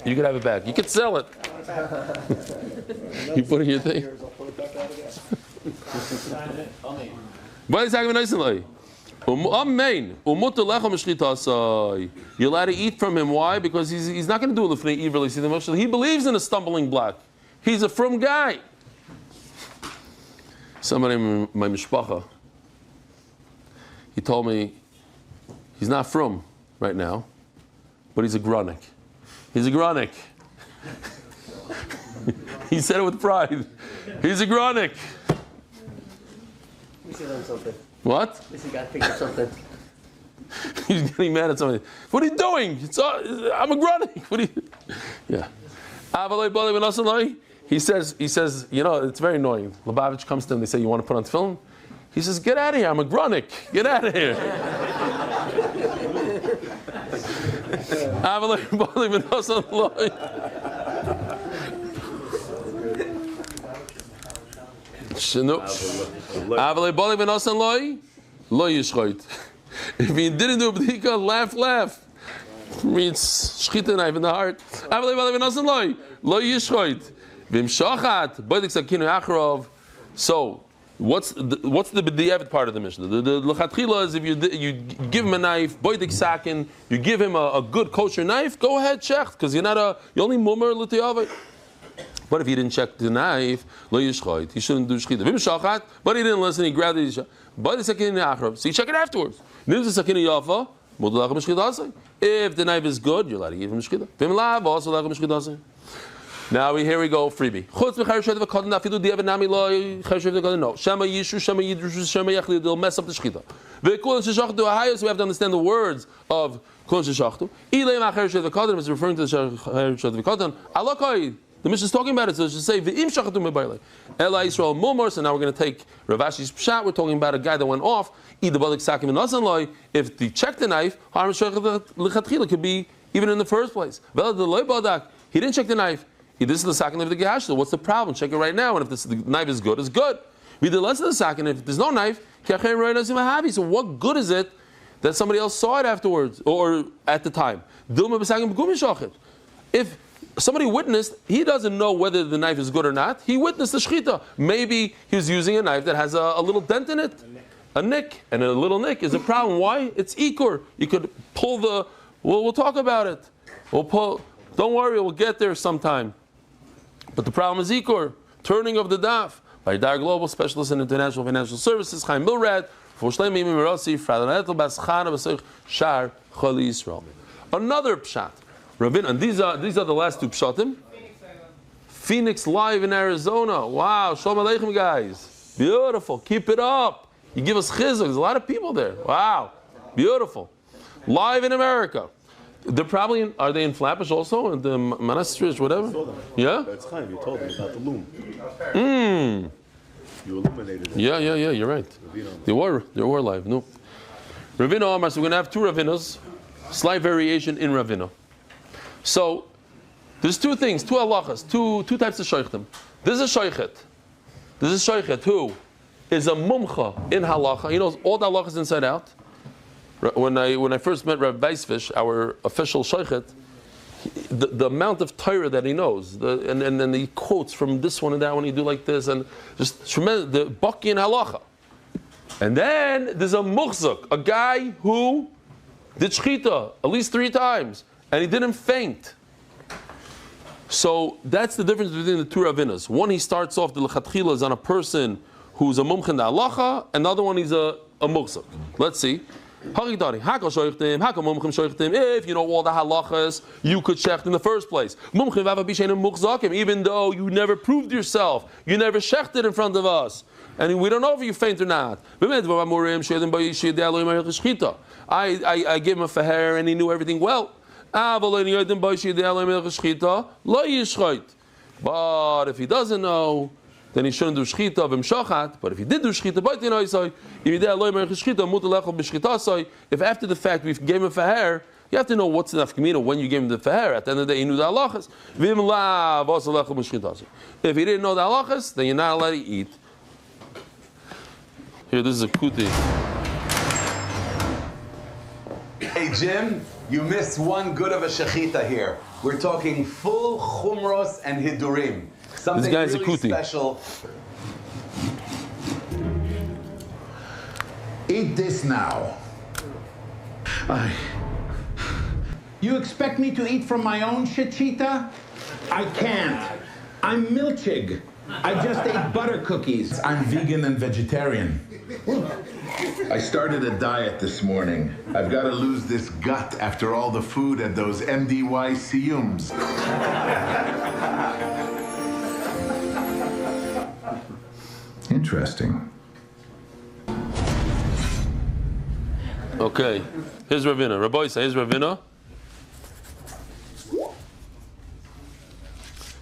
You could have it back. You could sell it. You put it in your thing. You're allowed to eat from him. Why? Because he's not going to do it lifnei iver. He believes in a stumbling block. He's a frum guy. Somebody in my mishpacha, he told me he's not frum right now, but he's a gronik. He's a gronik. He said it with pride. He's a Gronik. We see them something. What? We see got to think of something. He's getting mad at somebody. What are you doing? I'm a Gronik. What are you? Yeah. He says, you know, it's very annoying. Lubavitch comes to him, they say, you want to put on film? He says, get out of here, I'm a Gronik. Get out of here. If he didn't do b'dika, laugh. Means shchita knife in the heart. So, what's the b'diavad part of the Mishnah? The l'chatchila is if you give him a knife, boidik sakin, you give him a good kosher knife, go ahead, check, because you're only mummer l'tiyavit. But if he didn't check the knife, lo yishchoit, he shouldn't do shchita. Vim shachat, but he didn't listen, he grabbed it. Boidik sakin achrav, so you check it afterwards. If the knife is good, you're allowed to give him shchita. Vim lav, also allowed to give him shchita. Now here we go, freebie. No. Shema Yishu, Shema Yidrush, Shema Yachli, they'll mess up the shchita. We have to understand the words of Kol Sheshachtu. Ilay Ma'acher Shev V'Kodem is referring to the Shev V'Kodem. Alakai, the Mishnah is talking about it, so it should say V'im Shachatu Mebayle. Ela Yisrael Mumor. So now we're going to take Rav Ashi's pshat. We're talking about a guy that went off. Either Balik Sakim and Nasan Loi. If he checked the knife, Harm Shechad L'Chatchila could be even in the first place. Vela the Loi Badak. He didn't check the knife. This is the second of the Gehashta. What's the problem? Check it right now. And if the knife is good, it's good. We did less than the second. If there's no knife, so what good is it that somebody else saw it afterwards or at the time? If somebody witnessed, he doesn't know whether the knife is good or not. He witnessed the shchita. Maybe he was using a knife that has a little dent in it, a nick, and a little nick is a problem. Why? It's ikur. You could pull the. We'll talk about it. We'll pull. Don't worry, we'll get there sometime. But the problem is ikur, turning of the daf. By Dar Global Specialist in International Financial Services, Chaim Milrad, for Shleimi Mimirasi, Fradanetl Baschana Basich, Shar Chali Yisrael. Another pshat. Rabin, and these are the last two pshatim. Phoenix live in Arizona. Wow, Shalom Aleichem guys. Beautiful. Keep it up. You give us chizuk. There's a lot of people there. Wow. Beautiful. Live in America. They're probably are they in Flatbush also? In the monasteries, whatever? Yeah? That's Chaim, you told me about the loom. You illuminated it. Yeah, you're right. They were live. No. Ravina Omar, so we're going to have two Ravinas, slight variation in Ravina. So, there's two things, two halachas, two types of shaykhtim. This is a shaykhet who is a mumcha in halacha. He knows all the halachas inside out. When I first met Rav Beisfish, our official shaykhet, the amount of Torah that he knows, and then he quotes from this one and that one, he do like this, and just tremendous, the baki in halacha. And then there's a muhzak, a guy who did shchita at least 3 times, and he didn't faint. So that's the difference between the two ravinas. One, he starts off, the lechatchila is on a person who's a mumch in the halacha, and the other one, he's a muhzak. Let's see. If you know all the halachas, you could shecht in the first place. Even though you never proved yourself, you never shechted in front of us, and we don't know if you faint or not. I gave him a faher and he knew everything well. But if he doesn't know, then he shouldn't do shchita of him shachat. But if he did do shchita, if after the fact we gave him a faher, you have to know what's the nafkamina when you gave him the faher. At the end of the day, he knew the halachas. If he didn't know the halachas, then you're not allowed to eat. Here, this is a kuti. Hey Jim, you missed one good of a shechita here. We're talking full chumros and hidurim. Something This guy's really a kuti. special. Eat this now. You expect me to eat from my own shechita? I can't. I'm milchig. I just ate butter cookies. I'm vegan and vegetarian. I started a diet this morning. I've got to lose this gut after all the food at those MDY Siyums. Interesting. Okay, here's Ravina. Rabbi say, here's Ravina.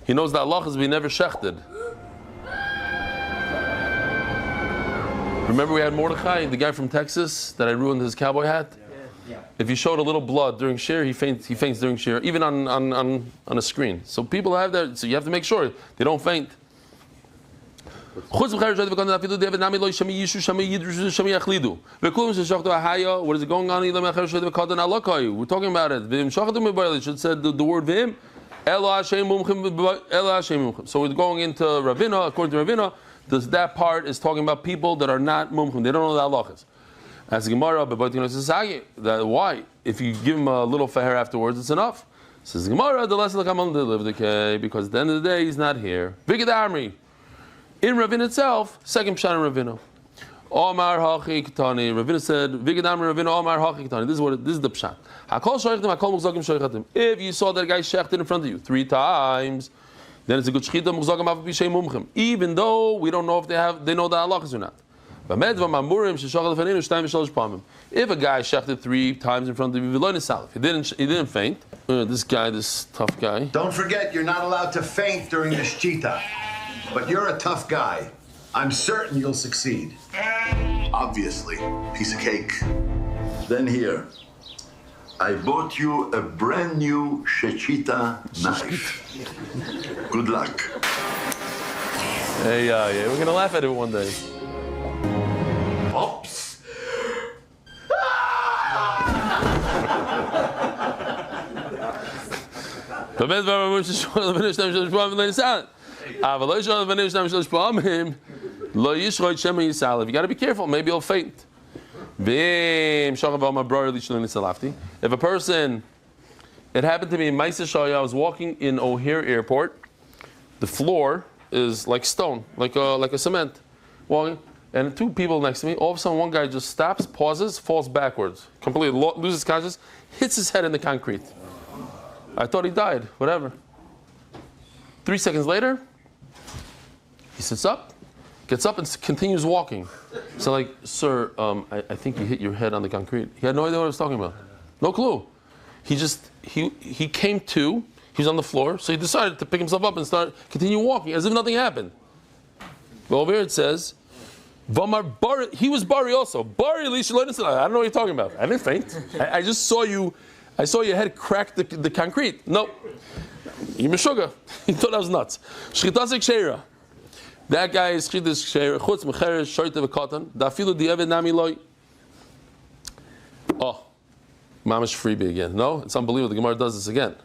He knows that Allah has been never shechted. Remember we had Mordechai, the guy from Texas that I ruined his cowboy hat? Yeah. If you showed a little blood during shir, he faints during shir, even on a screen. So people have that, so you have to make sure they don't faint. What is it going on? We're talking about it. It should said the word v'im. So we're going into Ravina. According to Ravina, that part is talking about people that are not mumchim. They don't know the halachas. As the Gemara, that why? If you give him a little fair afterwards, it's enough. Says the Gemara, the lesson because at the end of the day, he's not here. Vigid Amri. In Ravina itself, second pshat in Ravina. Omar hachi ketani. Ravina said, Vigid Amri Ravina, Omar hachi ketani. This is the pshat. Hakol shoychatim, hakol muzagim shoychatim. If you saw that guy shechted in front of you 3 times, then it's a good shechita muzagim av b'shem mumchim. Even though we don't know if they know the halachas or not. If a guy shechted 3 times in front of you, he didn't faint. This tough guy. Don't forget, you're not allowed to faint during the shchita. But you're a tough guy. I'm certain you'll succeed. Obviously. Piece of cake. Then here. I bought you a brand new shechita knife. Good luck. Hey, yeah, we're gonna laugh at it one day. Oops. You got to be careful, maybe he'll faint. If a person, it happened to me in Maisa Shaya, I was walking in O'Hare Airport, the floor is like stone, like a cement, walking, and 2 people next to me, all of a sudden one guy just stops, pauses, falls backwards, completely loses consciousness, hits his head in the concrete. I thought he died, whatever. 3 seconds later, he sits up, gets up and continues walking. So like, sir, I think you hit your head on the concrete. He had no idea what I was talking about. No clue. He came to, he was on the floor, so he decided to pick himself up and continue walking as if nothing happened. Well, over here it says, he was Bari also. Bari, I don't know what you're talking about. I didn't faint. I just saw you, I saw your head crack the concrete. No. You meshuga. He thought I was nuts. Shchitasik sheira. That guy is Chidas Sheir, Chutz Mecheres, Shoyte V'Katan, Dafilu Di'eved Nami Loi. Oh, Mamish freebie again. No, it's unbelievable. The Gemara does this again.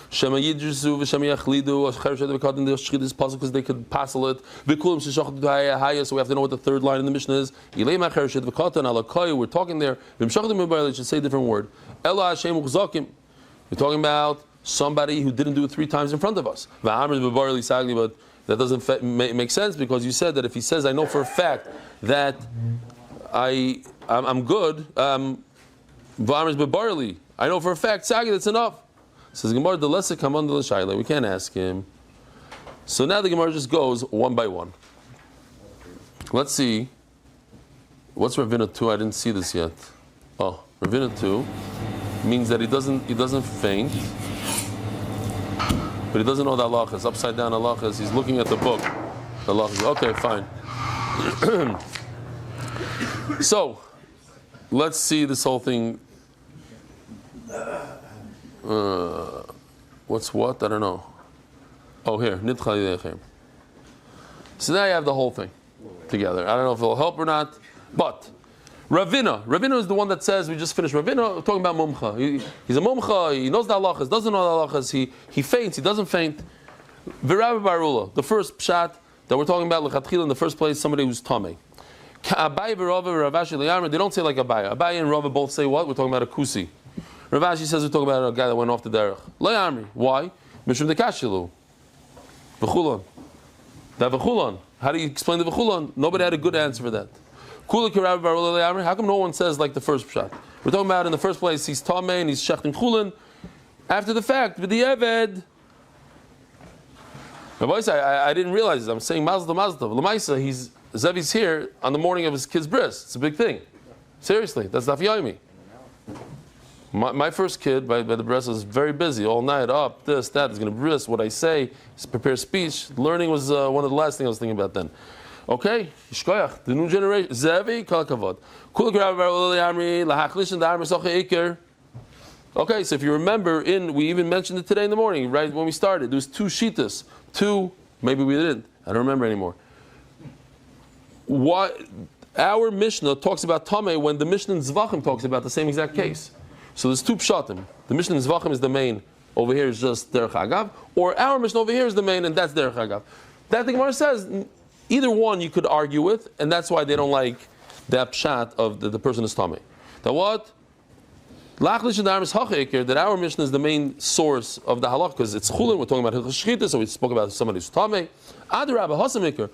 Shema Yidrisu v'Shema Yachlidu, Cheres Shoyte V'Katan, they Shchid is puzzle because they could passel it. V'Kulim Sheshachdu Haya, so we have to know what the third line in the Mishnah is. Ilei Macher Shoyte V'Katan, Alakoy, we're talking there. V'Mshachdu Mebarli should say a different word. Ela Hashem Uchzakim. We're talking about somebody who didn't do it 3 times in front of us. V'Amr Mebarli Sagli, but that doesn't make sense because you said that if he says, I know for a fact that I'm good, V'amr Mebarli, I know for a fact, Sagli, that's enough. Says Gemara, the lesser come under the Shaila, we can't ask him. So now the Gemara just goes one by one. Let's see. What's Ravina 2? I didn't see this yet. Oh, Ravina 2 means that he doesn't faint, but he doesn't know the halachas. Upside down halachas. He's looking at the book. The halachas. Okay, fine. So, let's see this whole thing. What's what? I don't know. Oh, here. So now you have the whole thing together. I don't know if it'll help or not, but Ravina is the one that says, we just finished Ravina, we're talking about mumcha. He's a mumcha, he knows the halachas, doesn't know the halachas, he faints, he doesn't faint. V'Rabbi Barula, the first pshat that we're talking about, l'chatchila in the first place, somebody who's tamei. Abai v'Rava v'Ravashi l'Yamar, they don't say like Abai. Abai and Rava both say what? We're talking about a kusi. Ravashi says we're talking about a guy that went off the derech. L'Yamri, why? Mishum de kashilu. V'chulon. That v'chulon. How do you explain the v'chulon? Nobody had a good answer for that. How come no one says like the first pshat? We're talking about in the first place he's tamei and he's shechting chulin. After the fact, with the eved, I didn't realize this. I'm saying mazel tov. L'maisa, Zevi's here on the morning of his kid's bris. It's a big thing. Seriously, that's Daf Yomi. My first kid by the bris was very busy all night. Up, this, that. He's going to bris. What I say, prepare speech. Learning was one of the last things I was thinking about then. Okay, Yishkoyach, the new generation. Zevi, kol kavod. Okay, so if you remember, we even mentioned it today in the morning, right when we started. There was two shitas. Maybe we didn't. I don't remember anymore. Our Mishnah talks about Tameh when the Mishnah in Zvachim talks about the same exact case. So there's two pshatim. The Mishnah in Zvachim is the main. Over here is just Derech Agav. Or our Mishnah over here is the main, and that's Derech Agav. That the Gemara says, either one you could argue with, and that's why they don't like that pshat of the person is Tameh. That what? That our Mishnah is the main source of the halach because it's Chullin. We're talking about Hilchos Shechita, so we spoke about somebody who's Tameh. Adarabba Hasamikar.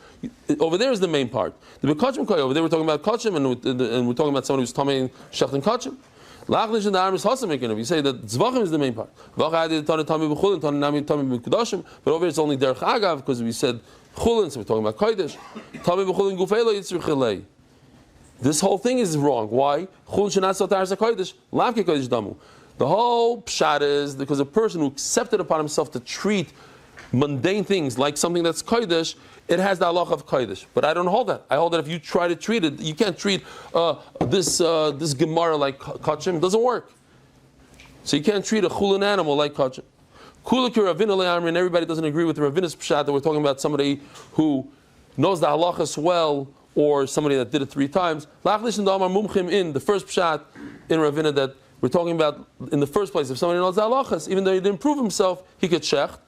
Over there is the main part. The Bekachim Koy, over there we're talking about Kachim, and we're talking about somebody who's Tameh and Shecht and Kachim. Lachlish and the arm is Hasamikar. If you say that Zvachim is the main part. But over here it's only Derech Agav because we said Chullin, so we're talking about Kodesh. Tameh B'Chullin Gufeilo Yitzrich Chilei. This whole thing is wrong. Why? The whole pshat is because a person who accepted upon himself to treat mundane things like something that's kodesh, it has the halach of kodesh. But I don't hold that. I hold that if you try to treat it, you can't treat this Gemara like kachim. It doesn't work. So you can't treat a chulin animal like kachim. And everybody doesn't agree with the Ravina's pshat that we're talking about somebody who knows the halachas well, or somebody that did it 3 times. Lachlish and Damar Mumchim in the first pshat in Ravina that we're talking about in the first place. If somebody knows the halachas, even though he didn't prove himself, he could shecht.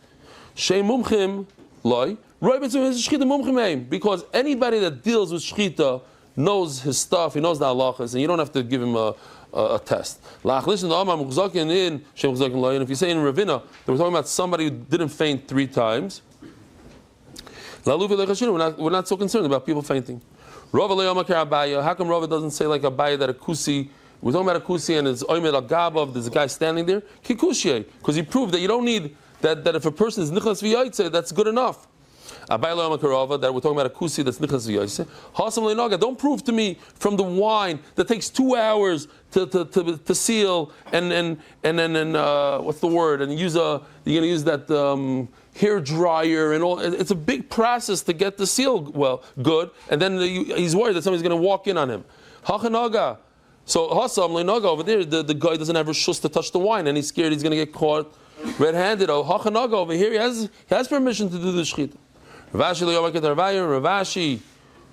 Shei Mumchim loy. Because anybody that deals with shchita knows his stuff, he knows the halachas, and you don't have to give him a test. Lachlish and Damar Mumchim in Shem Mumchim loy. And if you say in Ravina that we're talking about somebody who didn't faint 3 times, we're not so concerned about people fainting. How come Rava doesn't say like Abaya that a kusi? We're talking about a kusi and it's oimed al gabav. There's a guy standing there. Kikushye, because he proved that you don't need that if a person is nichlas v'yaitze, that's good enough. Abaya lo Rava that we're talking about a kusi that's nichlas v'yaitze. Hasam leinaga. Don't prove to me from the wine that takes 2 hours to seal and what's the word? And you're going to use that. Hair dryer and all. It's a big process to get the seal good, and then he's worried that somebody's going to walk in on him. Hachanaga. So Hasam Leinaga over there, the guy doesn't have a shus to touch the wine, and he's scared he's going to get caught red-handed. Oh, Hachanaga over here, he has permission to do the shchita. Ravashi,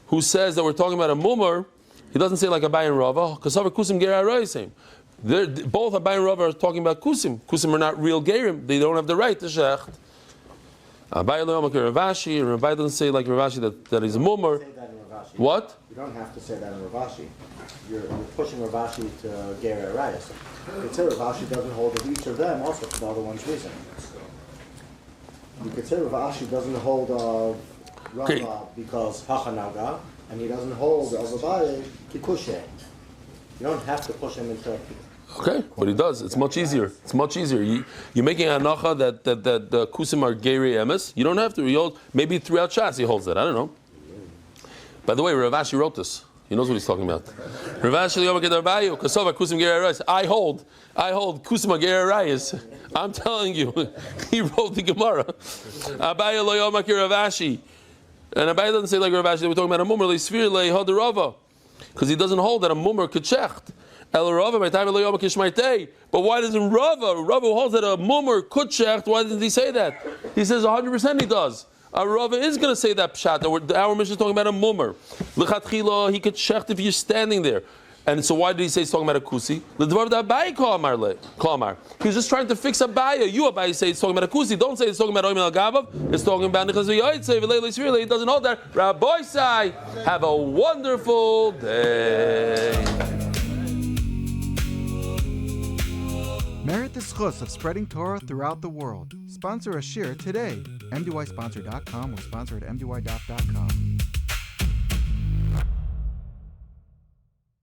who says that we're talking about a mumar, he doesn't say like Abai and Rava, because kusim ger arayim. Both Abai and Rava are talking about kusim. Kusim are not real gerim; they don't have the right to shecht. Abai lo yomak Ravashi, and Rabbi doesn't say like Ravashi that he's a mumar. What? You don't have to say that in Ravashi. You're pushing Ravashi to Ger Arayas. You could say Ravashi doesn't hold of each of them also for the other one's reason. You could say Ravashi doesn't hold of Rava because Hachanaga, and he doesn't hold of Abaye Kikushe. You don't have to push him into. Okay, but he does. It's much easier. It's much easier. You're making an anacha that the kusim are geri emes. You don't have to. Maybe throughout Shas he holds that. I don't know. By the way, Rav Ashi wrote this. He knows what he's talking about. Rav Ashi kasova kusim geri arayis. I hold kusim geri arayis. I'm telling you, he wrote the Gemara. Abaye lo yomak Rav Ashi, and Abaye doesn't say like Rav Ashi. We're talking about a mumar leisfir lehadarava, because he doesn't hold that a mumar could shecht. But why doesn't Rava holds that a mummer could shecht? Why doesn't he say that? He says 100% he does. Rava is going to say that pshat. Our Mishnah is talking about a mummer. L'chatchila, he could shecht if you're standing there. And so why did he say he's talking about a kusi? He was just trying to fix Abaya. You Abaya say he's talking about a kusi. Don't say he's talking about oimel al-gavav. It's talking about nichas v'yoytze v'leilei svirle. He doesn't hold that. Rabbi Sai, have a wonderful day. Merit the schus of spreading Torah throughout the world. Sponsor a shir today. MDYsponsor.com or sponsor at MDYDaf.com.